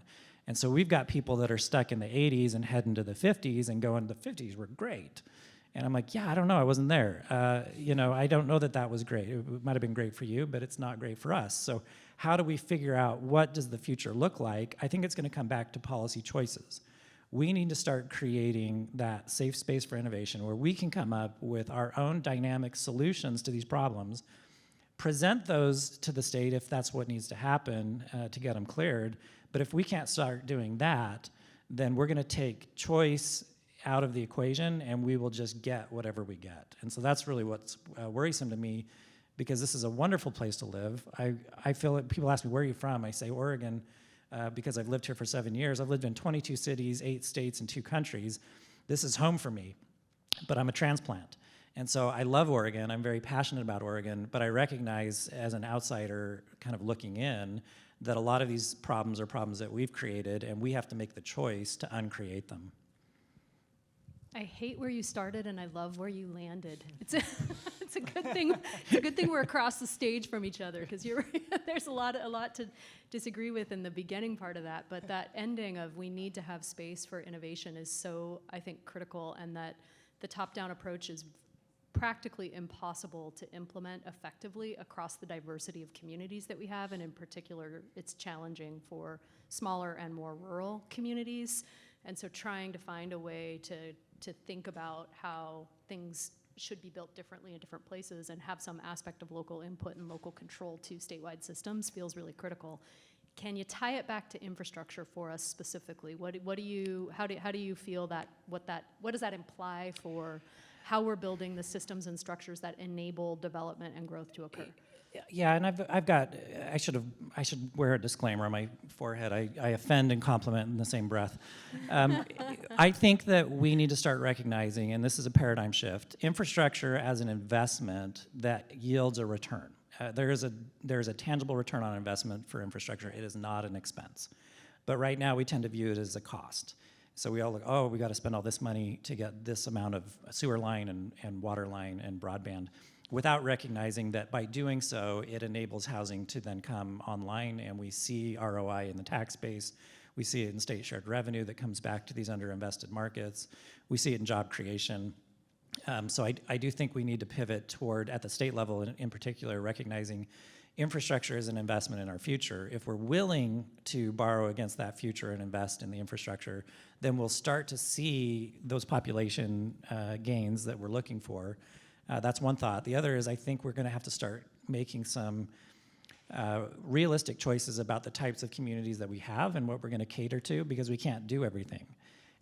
And so we've got people that are stuck in the 80s and heading to the 50s and going, the 50s were great. And I'm like, yeah, I don't know, I wasn't there. I don't know that was great. It might have been great for you, but it's not great for us. So how do we figure out what does the future look like? I think it's gonna come back to policy choices. We need to start creating that safe space for innovation where we can come up with our own dynamic solutions to these problems, present those to the state if that's what needs to happen to get them cleared. But if we can't start doing that, then we're gonna take choice out of the equation and we will just get whatever we get. And so that's really what's worrisome to me, because this is a wonderful place to live. I feel that people ask me, where are you from? I say Oregon, because I've lived here for 7 years. I've lived in 22 cities, 8 states, and 2 countries. This is home for me, but I'm a transplant. And so I love Oregon. I'm very passionate about Oregon, but I recognize as an outsider kind of looking in that a lot of these problems are problems that we've created, and we have to make the choice to uncreate them. I hate where you started, and I love where you landed. It's a good thing. It's a good thing we're across the stage from each other, because there's a lot to disagree with in the beginning part of that. But that ending of we need to have space for innovation is so, I think, critical, and that the top-down approach is practically impossible to implement effectively across the diversity of communities that we have, and in particular, it's challenging for smaller and more rural communities. And so trying to find a way to think about how things should be built differently in different places and have some aspect of local input and local control to statewide systems feels really critical. Can you tie it back to infrastructure for us specifically? How do you feel that, what does that imply for how we're building the systems and structures that enable development and growth to occur? Yeah, and I should wear a disclaimer on my forehead. I offend and compliment in the same breath. I think that we need to start recognizing, and this is a paradigm shift, infrastructure as an investment that yields a return. There is a tangible return on investment for infrastructure. It is not an expense. But right now we tend to view it as a cost. So we all look, oh, we got to spend all this money to get this amount of sewer line and water line and broadband, without recognizing that by doing so, it enables housing to then come online, and we see ROI in the tax base. We see it in state shared revenue that comes back to these underinvested markets. We see it in job creation. So I do think we need to pivot toward, at the state level in particular, recognizing infrastructure is an investment in our future. If we're willing to borrow against that future and invest in the infrastructure, then we'll start to see those population gains that we're looking for. That's one thought. The other is I think we're going to have to start making some realistic choices about the types of communities that we have and what we're going to cater to, because we can't do everything.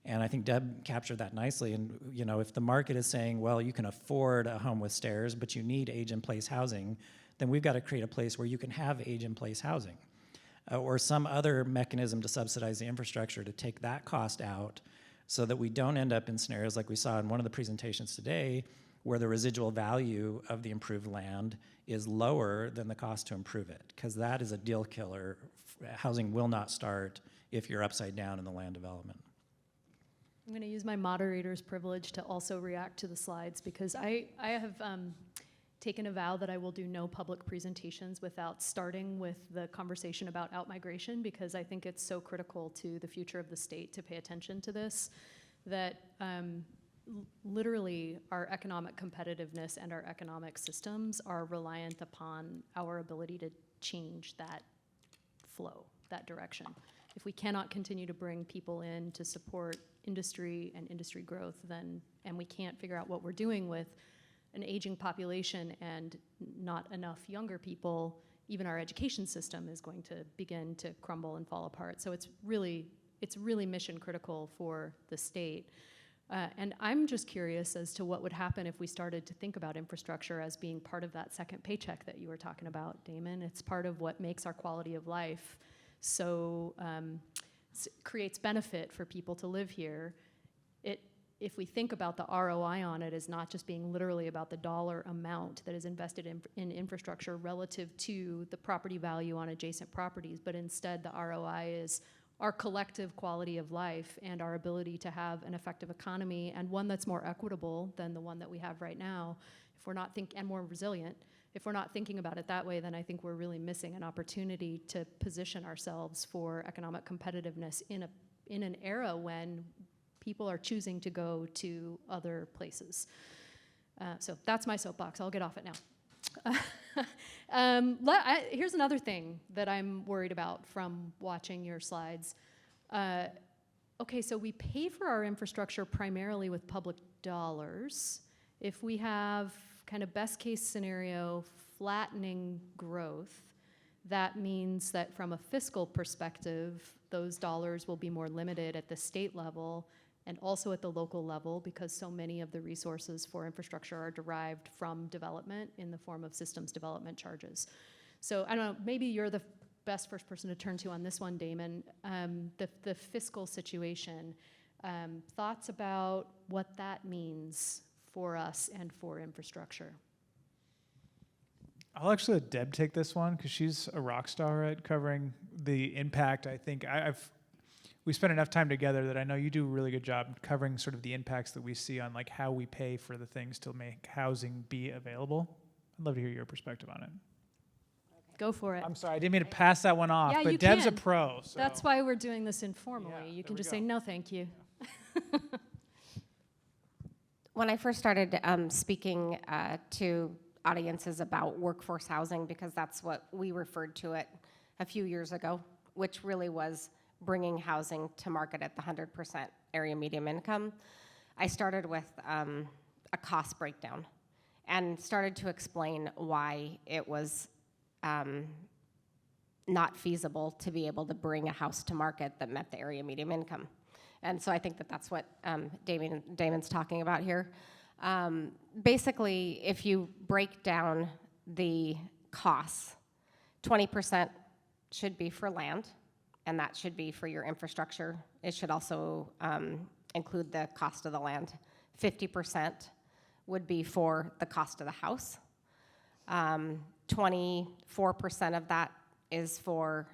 And I think Deb captured that nicely. And if the market is saying, well, you can afford a home with stairs, but you need age-in-place housing, then we've got to create a place where you can have age-in-place housing, or some other mechanism to subsidize the infrastructure to take that cost out, so that we don't end up in scenarios like we saw in one of the presentations today, where the residual value of the improved land is lower than the cost to improve it, because that is a deal killer. Housing will not start if you're upside down in the land development. I'm going to use my moderator's privilege to also react to the slides, because I have taken a vow that I will do no public presentations without starting with the conversation about outmigration, because I think it's so critical to the future of the state to pay attention to this, that literally our economic competitiveness and our economic systems are reliant upon our ability to change that flow, that direction. If we cannot continue to bring people in to support industry and industry growth, then, and we can't figure out what we're doing with an aging population and not enough younger people, even our education system is going to begin to crumble and fall apart. So it's really mission critical for the state. And I'm just curious as to what would happen if we started to think about infrastructure as being part of that second paycheck that you were talking about, Damon. It's part of what makes our quality of life so creates benefit for people to live here. If we think about the ROI on it as not just being literally about the dollar amount that is invested in infrastructure relative to the property value on adjacent properties, but instead the ROI is our collective quality of life and our ability to have an effective economy, and one that's more equitable than the one that we have right now, if we're not and more resilient. If we're not thinking about it that way, then I think we're really missing an opportunity to position ourselves for economic competitiveness in an era when people are choosing to go to other places. So that's my soapbox. I'll get off it now. Here's another thing that I'm worried about from watching your slides. Okay, so we pay for our infrastructure primarily with public dollars. If we have kind of best case scenario flattening growth, that means that from a fiscal perspective, those dollars will be more limited at the state level and also at the local level, because so many of the resources for infrastructure are derived from development in the form of systems development charges. So I don't know, maybe you're the best first person to turn to on this one, Damon. The fiscal situation, thoughts about what that means for us and for infrastructure. I'll actually let Deb take this one because she's a rock star at covering the impact. I think we spent enough time together that I know you do a really good job covering sort of the impacts that we see on like how we pay for the things to make housing be available. I'd love to hear your perspective on it. Go for it. I'm sorry, I didn't mean to pass that one off, Yeah, but you Deb's can. a pro. So. That's why we're doing this informally. Yeah, You there can we just go. say, no, thank you. When I first started speaking to audiences about workforce housing, because that's what we referred to it a few years ago, which really was bringing housing to market at the 100% area median income, I started with a cost breakdown and started to explain why it was not feasible to be able to bring a house to market that met the area median income. And so I think that that's what Damon's talking about here. Basically, if you break down the costs, 20% should be for land, and that should be for your infrastructure. It should also include the cost of the land. 50% would be for the cost of the house. 24% of that is for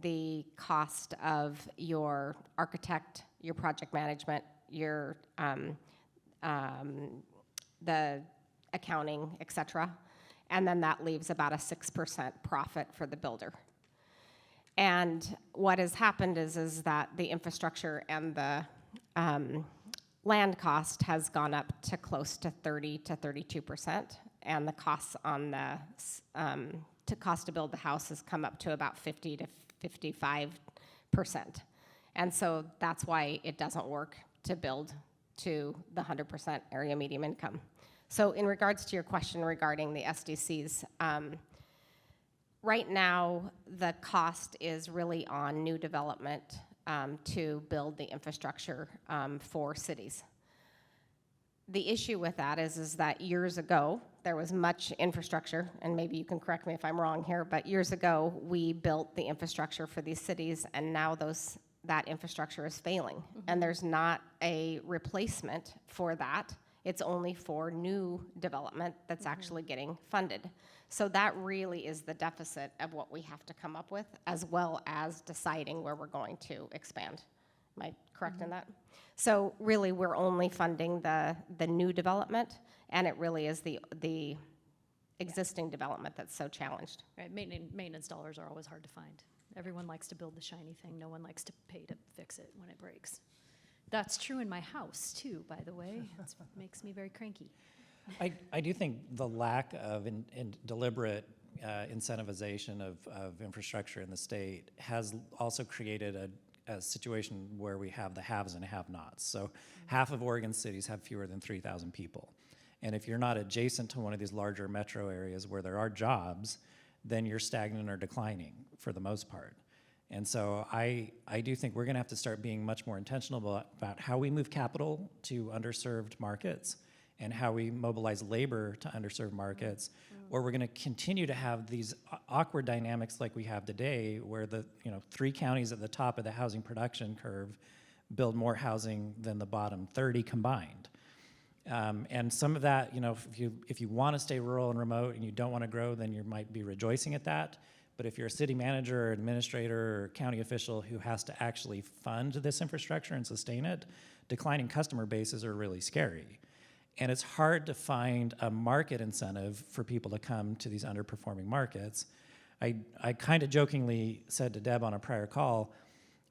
the cost of your architect, your project management, your the accounting, et cetera. And then that leaves about a 6% profit for the builder. And what has happened is that the infrastructure and the land cost has gone up to close to 30 to 32%, and the costs on the cost to build the house has come up to about 50 to 55%. And so that's why it doesn't work to build to the 100% area median income. So in regards to your question regarding the SDCs, right now the cost is really on new development to build the infrastructure for cities. The issue with that is that years ago, there was much infrastructure, and maybe you can correct me if I'm wrong here, but years ago, we built the infrastructure for these cities, and now that infrastructure is failing. Mm-hmm. And there's not a replacement for that It's only for new development that's actually getting funded. So that really is the deficit of what we have to come up with, as well as deciding where we're going to expand. Am I correct in that? So really, we're only funding the new development, and it really is the existing development that's so challenged. Right, maintenance dollars are always hard to find. Everyone likes to build the shiny thing. No one likes to pay to fix it when it breaks. That's true in my house, too, by the way. It makes me very cranky. I do think the lack of deliberate incentivization of infrastructure in the state has also created a situation where we have the haves and have-nots. So half of Oregon cities have fewer than 3,000 people. And if you're not adjacent to one of these larger metro areas where there are jobs, then you're stagnant or declining for the most part. And so I do think we're gonna have to start being much more intentional about how we move capital to underserved markets and how we mobilize labor to underserved markets, or we're gonna continue to have these awkward dynamics like we have today, where the 3 counties at the top of the housing production curve build more housing than the bottom 30 combined. And some of that, if you want to stay rural and remote and you don't want to grow, then you might be rejoicing at that. But if you're a city manager or administrator or county official who has to actually fund this infrastructure and sustain it, declining customer bases are really scary. And it's hard to find a market incentive for people to come to these underperforming markets. I kind of jokingly said to Deb on a prior call,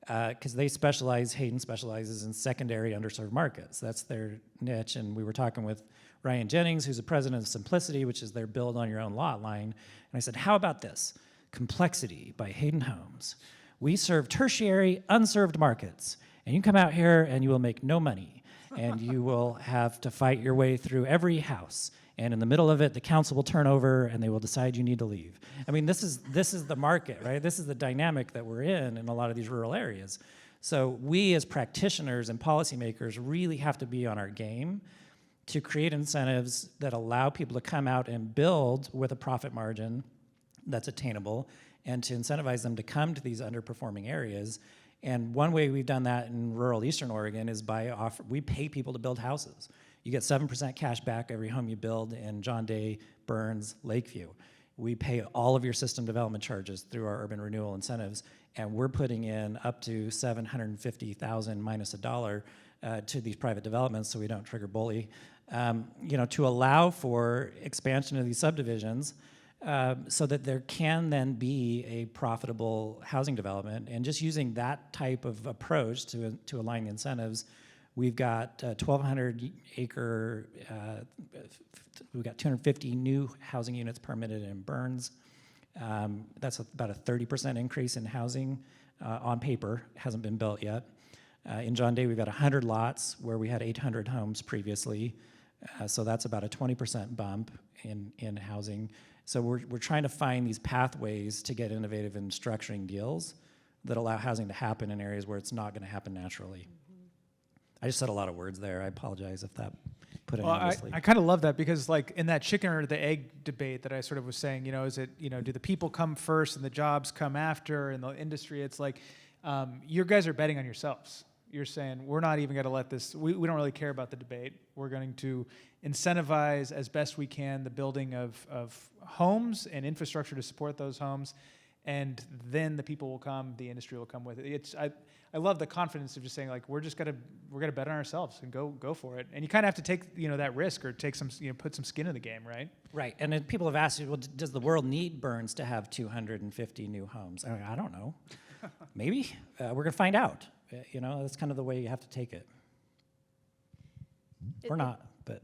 because Hayden specializes in secondary underserved markets. That's their niche. And we were talking with Ryan Jennings, who's the president of Simplicity, which is their build on your own lot line. And I said, how about this? Complexity by Hayden Homes. We serve tertiary, unserved markets. And you come out here and you will make no money. And you will have to fight your way through every house. And in the middle of it, the council will turn over and they will decide you need to leave. I mean, this is the market, right? This is the dynamic that we're in a lot of these rural areas. So we as practitioners and policymakers really have to be on our game to create incentives that allow people to come out and build with a profit margin that's attainable, and to incentivize them to come to these underperforming areas. And one way we've done that in rural Eastern Oregon is we pay people to build houses. You get 7% cash back every home you build in John Day, Burns, Lakeview. We pay all of your system development charges through our urban renewal incentives, and we're putting in up to $750,000 minus $1 to these private developments so we don't trigger bully, to allow for expansion of these subdivisions so that there can then be a profitable housing development. And just using that type of approach to align the incentives, we've got 1,200 acre, we've got 250 new housing units permitted in Burns. That's about a 30% increase in housing on paper, hasn't been built yet. In John Day, we've got 100 lots where we had 800 homes previously. So that's about a 20% bump in housing. So we're trying to find these pathways to get innovative in structuring deals that allow housing to happen in areas where it's not going to happen naturally. I just said a lot of words there. I apologize if that put it obviously. I kind of love that because, like, in that chicken or the egg debate that I sort of was saying, is it, do the people come first and the jobs come after in the industry? It's like, you guys are betting on yourselves. You're saying, we're not even going to let this, we don't really care about the debate. We're going to incentivize as best we can the building of homes and infrastructure to support those homes. And then the people will come, the industry will come with it. I love the confidence of just saying, like, we're gonna bet on ourselves and go for it. And you kind of have to take that risk or take some put some skin in the game, right? Right. And then people have asked, well, does the world need Burns to have 250 new homes? I don't know. Maybe we're gonna find out. That's kind of the way you have to take it. Or not, but.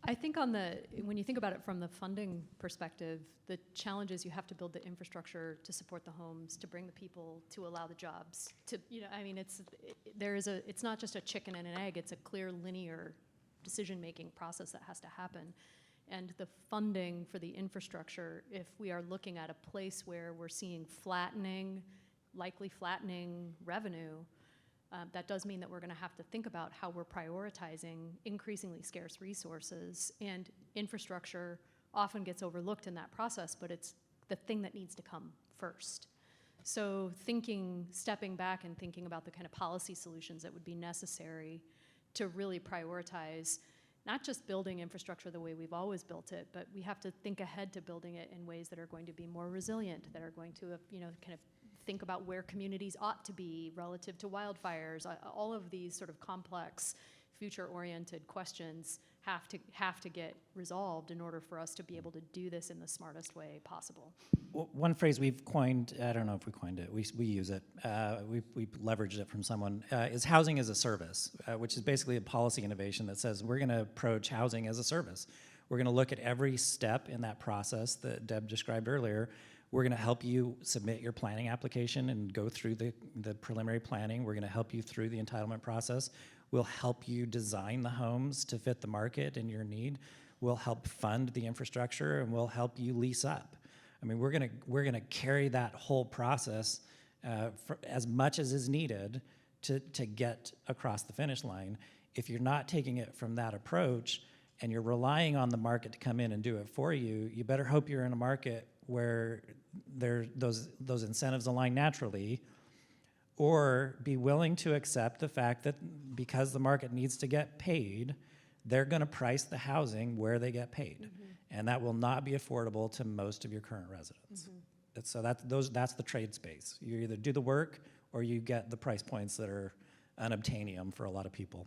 I think when you think about it from the funding perspective, the challenge is you have to build the infrastructure to support the homes, to bring the people, to allow the jobs. It's not just a chicken and an egg. It's a clear linear decision-making process that has to happen. And the funding for the infrastructure, if we are looking at a place where we're seeing likely flattening revenue, that does mean that we're going to have to think about how we're prioritizing increasingly scarce resources, and infrastructure often gets overlooked in that process, but it's the thing that needs to come first. So stepping back and thinking about the kind of policy solutions that would be necessary to really prioritize not just building infrastructure the way we've always built it, but we have to think ahead to building it in ways that are going to be more resilient, that are going to, kind of think about where communities ought to be relative to wildfires. All of these sort of complex, future-oriented questions have to get resolved in order for us to be able to do this in the smartest way possible. One phrase we've coined, I don't know if we coined it, we use it, we leveraged it from someone, is housing as a service, which is basically a policy innovation that says we're gonna approach housing as a service. We're gonna look at every step in that process that Deb described earlier. We're gonna help you submit your planning application and go through the preliminary planning. We're gonna help you through the entitlement process. We'll help you design the homes to fit the market and your need. We'll help fund the infrastructure, and we'll help you lease up. I mean, we're gonna carry that whole process for as much as is needed to get across the finish line. If you're not taking it from that approach and you're relying on the market to come in and do it for you, you better hope you're in a market where those incentives align naturally, or be willing to accept the fact that because the market needs to get paid, they're going to price the housing where they get paid. And that will not be affordable to most of your current residents. So that's the trade space. You either do the work or you get the price points that are unobtainium for a lot of people.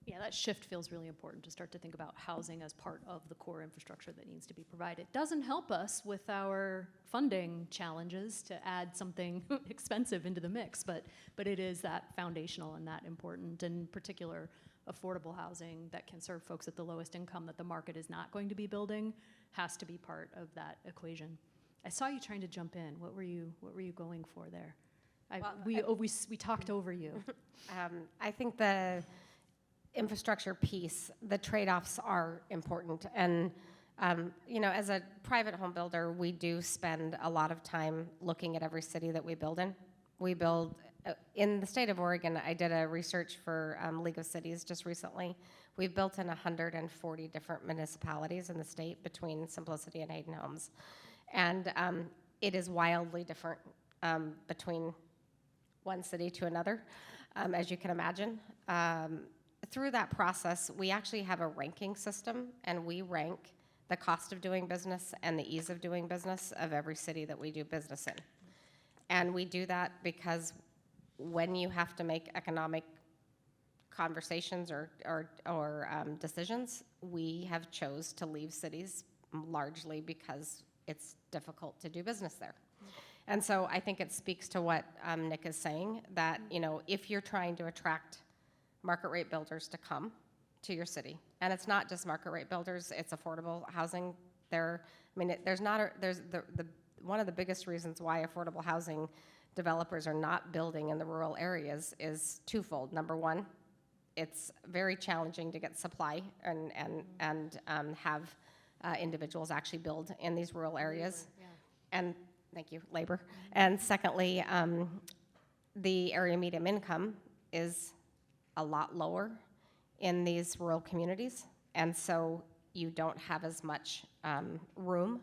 Yeah, that shift feels really important, to start to think about housing as part of the core infrastructure that needs to be provided. Doesn't help us with our funding challenges to add something expensive into the mix, but it is that foundational and that important, in particular affordable housing that can serve folks at the lowest income that the market is not going to be building has to be part of that equation. I saw you trying to jump in. What were you going for there? We talked over you. I think the infrastructure piece, the trade-offs are important. And, as a private home builder, we do spend a lot of time looking at every city that we build in. We build, in the state of Oregon, I did a research for League of Cities just recently. We've built in 140 different municipalities in the state between Simplicity and Hayden Homes. And it is wildly different between one city to another, as you can imagine. Through that process, we actually have a ranking system, and we rank the cost of doing business and the ease of doing business of every city that we do business in. And we do that because when you have to make economic conversations or decisions, we have chose to leave cities largely because it's difficult to do business there. And so I think it speaks to what Nick is saying, that if you're trying to attract market rate builders to come to your city, and it's not just market rate builders, it's affordable housing. One of the biggest reasons why affordable housing developers are not building in the rural areas is twofold. Number one, it's very challenging to get supply and have individuals actually build in these rural areas. Yeah. And thank you, labor. And secondly, the area median income is a lot lower in these rural communities, and so you don't have as much room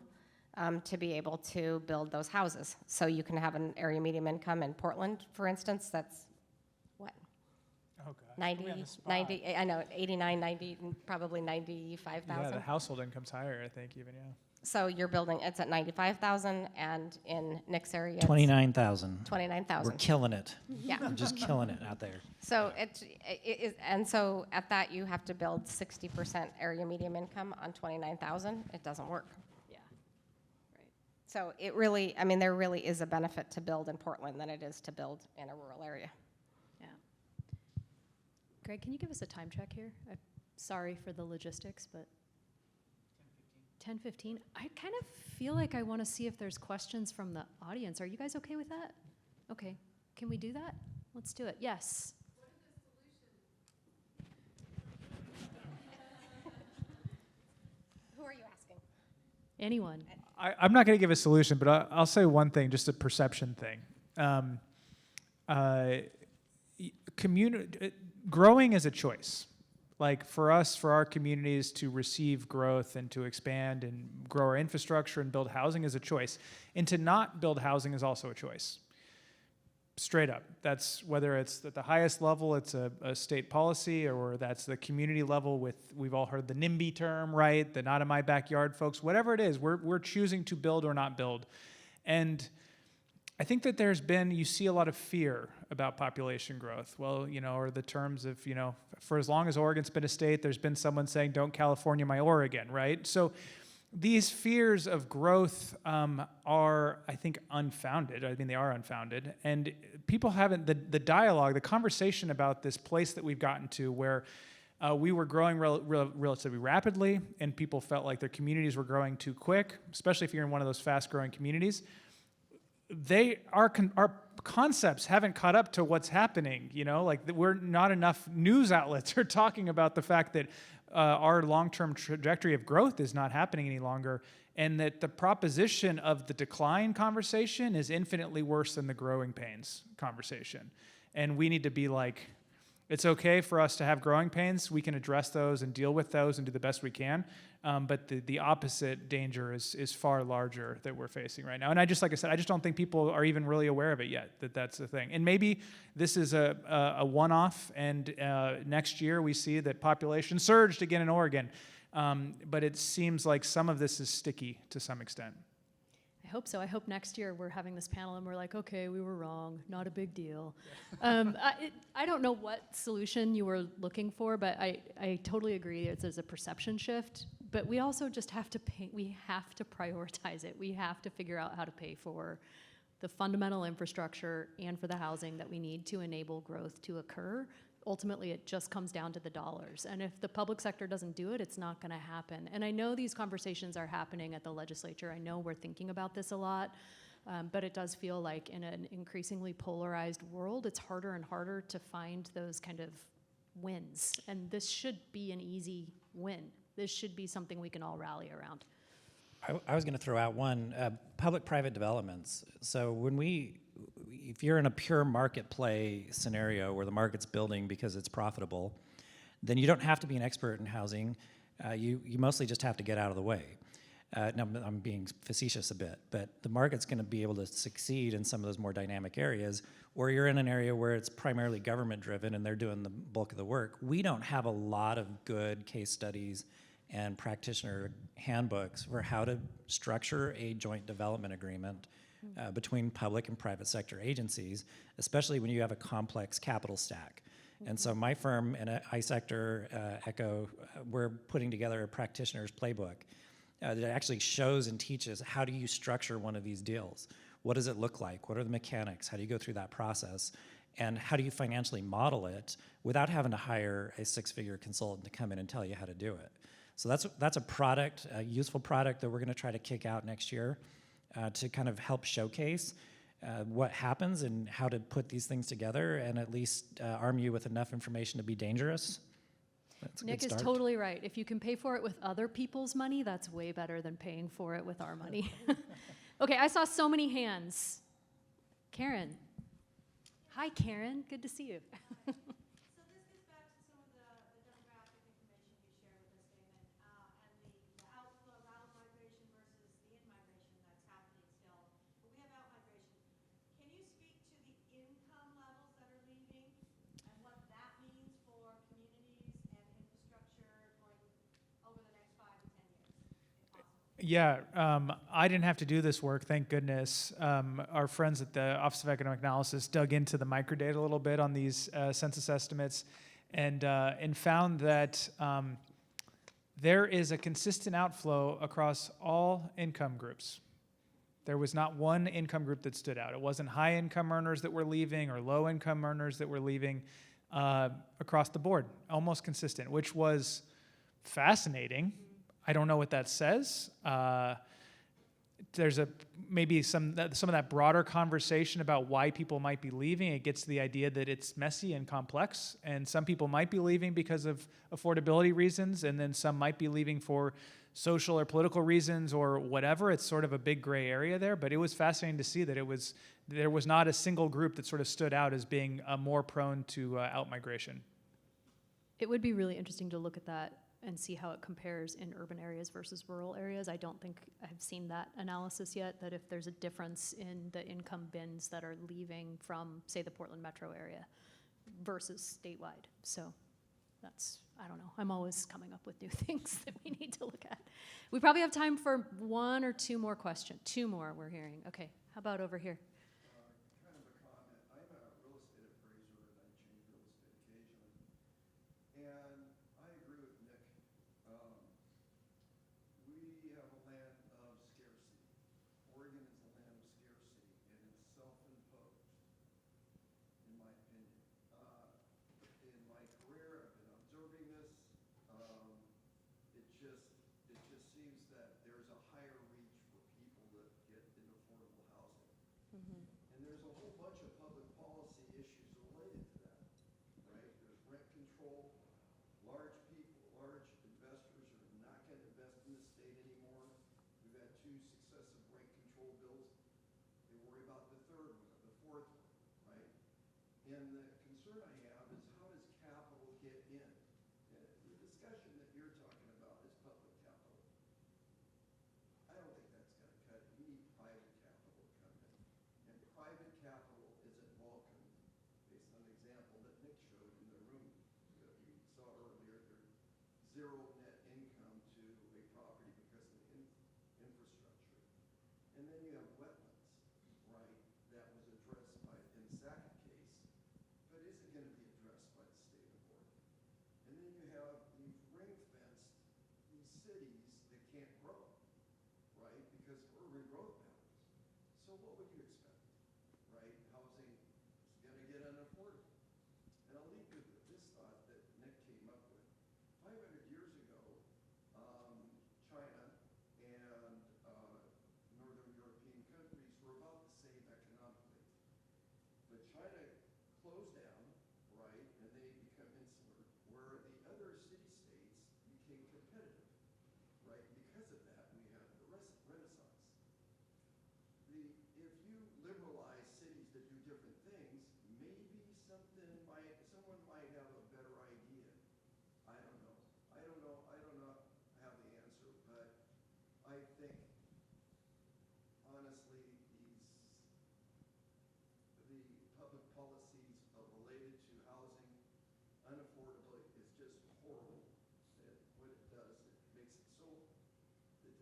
to be able to build those houses. So you can have an area median income in Portland, for instance, that's what? Oh, God. 90, I know, 89, 90, probably 95,000. Yeah, the household income's higher, I think, even, yeah. So you're building, it's at 95,000, and in Nick's area, it's 29,000. 29,000. We're killing it. Yeah. We're just killing it out there. So and so at that you have to build 60% area median income on 29,000. It doesn't work. Yeah. Right. So it really, there really is a benefit to build in Portland than it is to build in a rural area. Yeah. Greg, can you give us a time check here? I'm sorry for the logistics, but 10:15. I kind of feel like I want to see if there's questions from the audience. Are you guys okay with that? Okay. Can we do that? Let's do it. Yes. What are the solutions? Who are you asking? Anyone? I'm not going to give a solution, but I'll say one thing, just a perception thing. Growing is a choice. Like for us, for our communities to receive growth and to expand and grow our infrastructure and build housing is a choice. And to not build housing is also a choice. straight up. That's whether it's at the highest level, it's a state policy, or that's the community level with, we've all heard the NIMBY term, right? The not in my backyard folks, whatever it is, we're choosing to build or not build. And I think that you see a lot of fear about population growth. Well, or the terms of, for as long as Oregon's been a state, there's been someone saying, don't California my Oregon, right? So these fears of growth are, I think, unfounded. I mean, they are unfounded. And people haven't, the dialogue, the conversation about this place that we've gotten to where we were growing relatively rapidly and people felt like their communities were growing too quick, especially if you're in one of those fast-growing communities. Our concepts haven't caught up to what's happening, we're not enough news outlets are talking about the fact that our long-term trajectory of growth is not happening any longer, and that the proposition of the decline conversation is infinitely worse than the growing pains conversation. And we need to be like, it's okay for us to have growing pains. We can address those and deal with those and do the best we can. But the opposite danger is far larger that we're facing right now. And like I said, I just don't think people are even really aware of it yet, that's the thing. And maybe this is a one-off, and next year we see that population surged again in Oregon. But it seems like some of this is sticky to some extent. I hope so. I hope next year we're having this panel and we're like, okay, we were wrong, not a big deal. I don't know what solution you were looking for, but I totally agree. There's a perception shift, but we also just have to pay. We have to prioritize it. We have to figure out how to pay for the fundamental infrastructure and for the housing that we need to enable growth to occur. Ultimately, it just comes down to the dollars. And if the public sector doesn't do it, it's not going to happen. And I know these conversations are happening at the legislature. I know we're thinking about this a lot, but it does feel like in an increasingly polarized world, it's harder and harder to find those kind of wins. And this should be an easy win. This should be something we can all rally around. I was going to throw out one, public-private developments. So if you're in a pure market play scenario where the market's building because it's profitable, then you don't have to be an expert in housing. You mostly just have to get out of the way. Now, I'm being facetious a bit, but the market's going to be able to succeed in some of those more dynamic areas, or you're in an area where it's primarily government-driven and they're doing the bulk of the work. We don't have a lot of good case studies and practitioner handbooks for how to structure a joint development agreement between public and private sector agencies, especially when you have a complex capital stack. And so my firm and iSector, ECO, we're putting together a practitioner's playbook that actually shows and teaches how do you structure one of these deals? What does it look like? What are the mechanics? How do you go through that process? And how do you financially model it without having to hire a six-figure consultant to come in and tell you how to do it? So that's a product, a useful product that we're going to try to kick out next year to kind of help showcase what happens and how to put these things together and at least arm you with enough information to be dangerous. That's Nick is totally right. If you can pay for it with other people's money, that's way better than paying for it with our money. Okay, I saw so many hands. Karen. Hi, Karen. Good to see you. Yeah, I didn't have to do this work, thank goodness. Our friends at the Office of Economic Analysis dug into the microdata a little bit on these census estimates and found that there is a consistent outflow across all income groups. There was not one income group that stood out. It wasn't high income earners that were leaving or low income earners that were leaving across the board, almost consistent, which was fascinating. I don't know what that says. There's maybe some of that broader conversation about why people might be leaving. It gets to the idea that it's messy and complex, and some people might be leaving because of affordability reasons, and then some might be leaving for social or political reasons or whatever. It's sort of a big gray area there, but it was fascinating to see that there was not a single group that sort of stood out as being more prone to out-migration. It would be really interesting to look at that and see how it compares in urban areas versus rural areas. I don't think I've seen that analysis yet, that if there's a difference in the income bins that are leaving from, say, the Portland metro area versus statewide. So that's, I don't know. I'm always coming up with new things that we need to look at. We probably have time for one or two more questions. Two more we're hearing. Okay, how about over here? Kind of a comment. I'm a real estate appraiser and I change real estate occasionally. And I agree with Nick. We have a land of scarcity. Oregon is a land of scarcity and it's self-imposed, in my opinion. In my career, I've been observing this. It just seems that there's a higher reach for people that get into affordable housing. And there's a whole bunch of public policy issues related to that, right? There's rent control. Large investors are not going to invest in the state anymore. We've had 2 successive rent control bills. They worry about the third one or the fourth one, right? And the concern I have is how does capital get in? The discussion that you're talking about is public capital. I don't think that's going to cut it. You need private capital to come in. And private capital isn't welcome based on the example that Nick showed in the room that we saw earlier. There's zero net income to a property because of the infrastructure. And then you have wetlands, right? That was addressed in the second case, but isn't going to be addressed by the state of Oregon. And then you've ring-fenced these cities that can't grow, right? Because of urban growth patterns. So what would you expect, right? Housing is going to get unaffordable. And I'll leave you with this thought that Nick came up with. 500 years ago, China and Northern European countries were about the same economically. But China closed down, right, and they become insular, where the other city-states became competitive, right? Because of that, we have the Renaissance. If you liberalize cities that do different things, maybe someone might have a better idea. I don't know. I don't know have the answer, but I think honestly the public policies related to housing unaffordably is just horrible. What it does, it makes it so the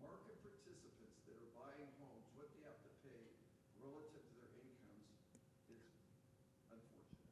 market participants that are buying homes, what they have to pay relative to their incomes is unfortunate.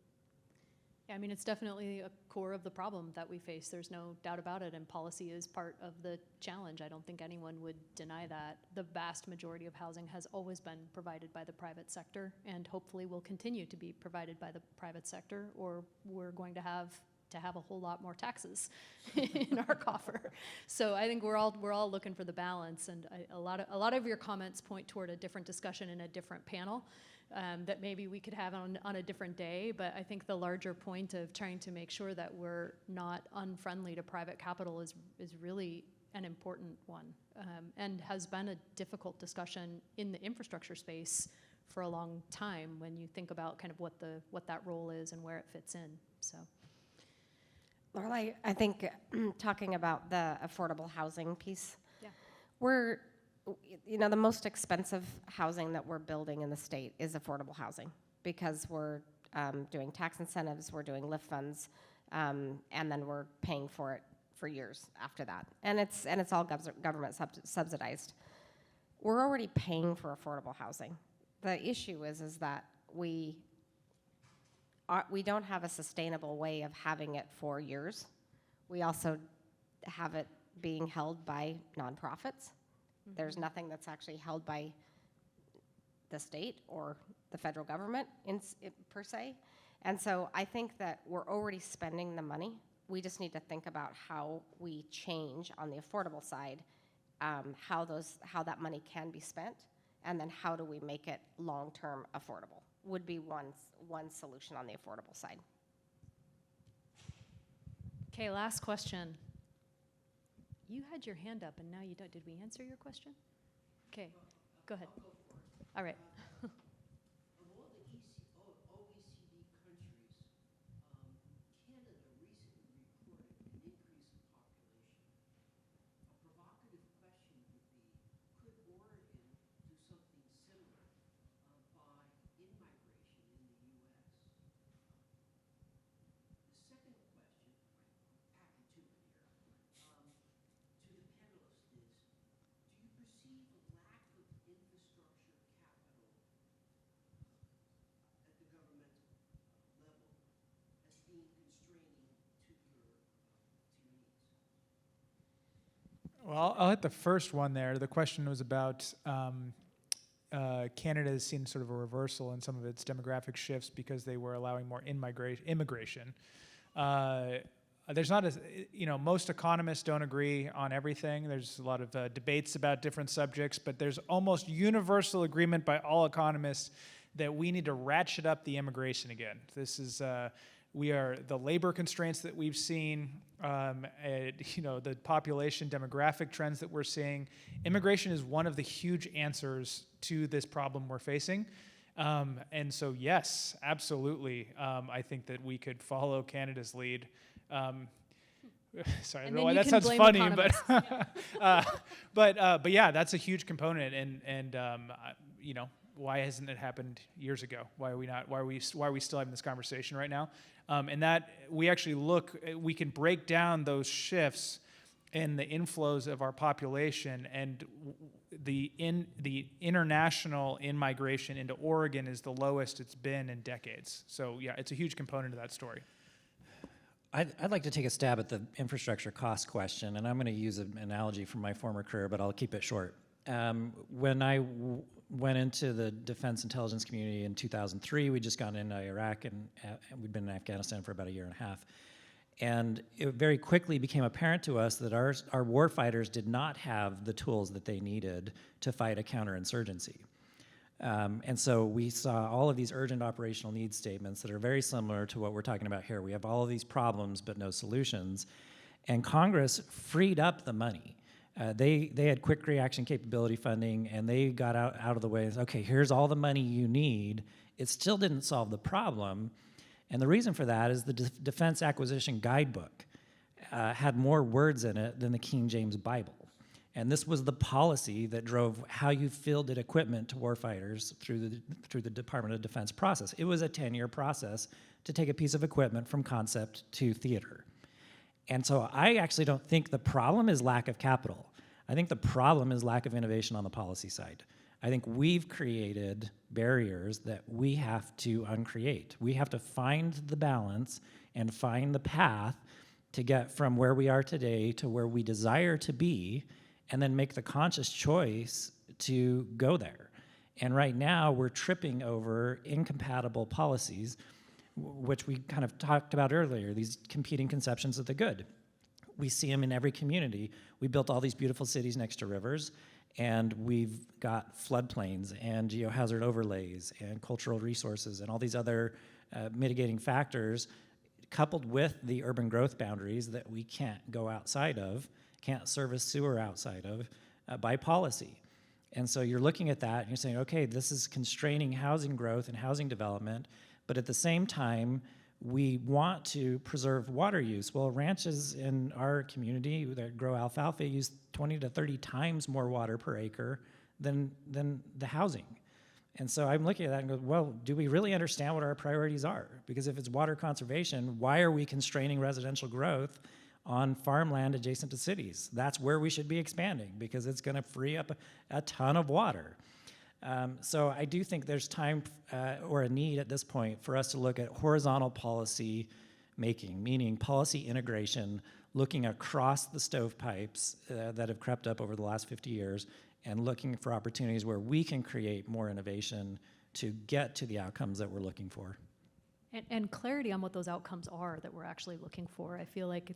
Yeah, I mean, it's definitely a core of the problem that we face. There's no doubt about it, and policy is part of the challenge. I don't think anyone would deny that. The vast majority of housing has always been provided by the private sector, and hopefully will continue to be provided by the private sector, or we're going to have a whole lot more taxes in our coffer. So I think we're all looking for the balance, and a lot of your comments point toward a different discussion in a different panel. That maybe we could have on a different day, but I think the larger point of trying to make sure that we're not unfriendly to private capital is really an important one, and has been a difficult discussion in the infrastructure space for a long time when you think about kind of what that role is and where it fits in. So, Lorelei, I think talking about the affordable housing piece, yeah. The most expensive housing that we're building in the state is affordable housing because we're doing tax incentives, we're doing lift funds, and then we're paying for it for years after that. And it's all government subsidized. We're already paying for affordable housing. The issue is that we don't have a sustainable way of having it for years. We also have it being held by nonprofits. There's nothing that's actually held by the state or the federal government per se. And so I think that we're already spending the money. We just need to think about how we change on the affordable side, how that money can be spent, and then how do we make it long-term affordable would be one solution on the affordable side. Okay, last question. You had your hand up and now you don't. Did we answer your question? Okay, go ahead. All right. Of all the OECD countries, Canada recently Well, I'll hit the first one there. The question was about Canada has seen sort of a reversal in some of its demographic shifts because they were allowing more immigration. There's not most economists don't agree on everything. There's a lot of debates about different subjects, but there's almost universal agreement by all economists that we need to ratchet up the immigration again. This is the labor constraints that we've seen, the population demographic trends that we're seeing. Immigration is one of the huge answers to this problem we're facing. And so, yes, absolutely. I think that we could follow Canada's lead. Sorry, I don't know why that sounds funny, but yeah, that's a huge component. And why hasn't it happened years ago? Why are we still having this conversation right now? And that we actually we can break down those shifts in the inflows of our population, and the international in-migration into Oregon is the lowest it's been in decades. So yeah, it's a huge component of that story. I'd like to take a stab at the infrastructure cost question, and I'm going to use an analogy from my former career, but I'll keep it short. When I went into the defense intelligence community in 2003, we'd just gone into Iraq, and we'd been in Afghanistan for about a year and a half. And it very quickly became apparent to us that our warfighters did not have the tools that they needed to fight a counterinsurgency. And so we saw all of these urgent operational needs statements that are very similar to what we're talking about here. We have all of these problems but no solutions. And Congress freed up the money. They had quick reaction capability funding, and they got out of the way and said, okay, here's all the money you need. It still didn't solve the problem. And the reason for that is the Defense Acquisition Guidebook had more words in it than the King James Bible. And this was the policy that drove how you fielded equipment to warfighters through the Department of Defense process. It was a 10-year process to take a piece of equipment from concept to theater. And so I actually don't think the problem is lack of capital. I think the problem is lack of innovation on the policy side. I think we've created barriers that we have to uncreate. We have to find the balance and find the path to get from where we are today to where we desire to be, and then make the conscious choice to go there. And right now, we're tripping over incompatible policies, which we kind of talked about earlier, these competing conceptions of the good. We see them in every community. We built all these beautiful cities next to rivers, and we've got floodplains and geohazard overlays and cultural resources and all these other mitigating factors, coupled with the urban growth boundaries that we can't go outside of, can't service sewer outside of by policy. And so you're looking at that and you're saying, okay, this is constraining housing growth and housing development, but at the same time, we want to preserve water use. Well, ranches in our community that grow alfalfa use 20 to 30 times more water per acre than the housing. And so I'm looking at that and go, well, do we really understand what our priorities are? Because if it's water conservation, why are we constraining residential growth on farmland adjacent to cities? That's where we should be expanding, because it's going to free up a ton of water. So I do think there's time or a need at this point for us to look at horizontal policy making, meaning policy integration, looking across the stovepipes that have crept up over the last 50 years and looking for opportunities where we can create more innovation to get to the outcomes that we're looking for. And clarity on what those outcomes are that we're actually looking for. I feel like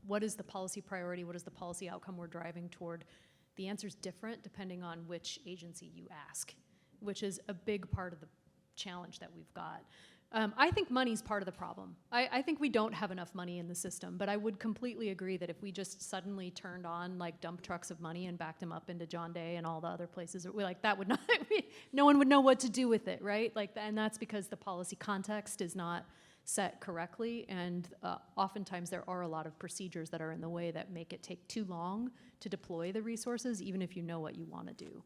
what is the policy priority, what is the policy outcome we're driving toward? The answer's different depending on which agency you ask, which is a big part of the challenge that we've got. I think money's part of the problem. I think we don't have enough money in the system, but I would completely agree that if we just suddenly turned on like dump trucks of money and backed them up into John Day and all the other places, that would not, no one would know what to do with it, right? And that's because the policy context is not set correctly, and oftentimes there are a lot of procedures that are in the way that make it take too long to deploy the resources, even if you know what you want to do.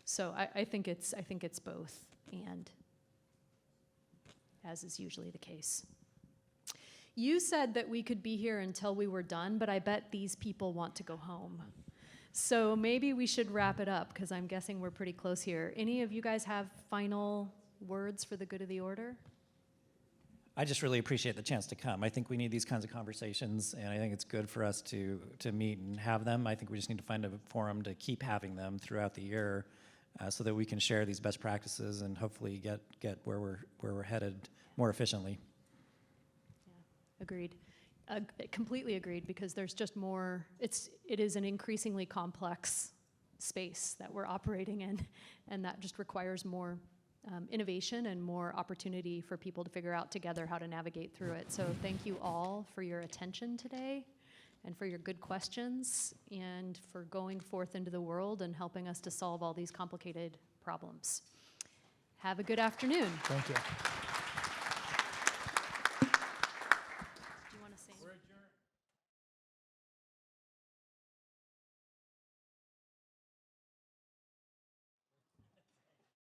So I think it's both, and as is usually the case. You said that we could be here until we were done, but I bet these people want to go home. So maybe we should wrap it up, because I'm guessing we're pretty close here. Any of you guys have final words for the good of the order? I just really appreciate the chance to come. I think we need these kinds of conversations, and I think it's good for us to meet and have them. I think we just need to find a forum to keep having them throughout the year, so that we can share these best practices and hopefully get where we're headed more efficiently. Agreed. Completely agreed, because there's just more, it is an increasingly complex space that we're operating in, and that just requires more innovation and more opportunity for people to figure out together how to navigate through it. So thank you all for your attention today and for your good questions and for going forth into the world and helping us to solve all these complicated problems. Have a good afternoon. Thank you.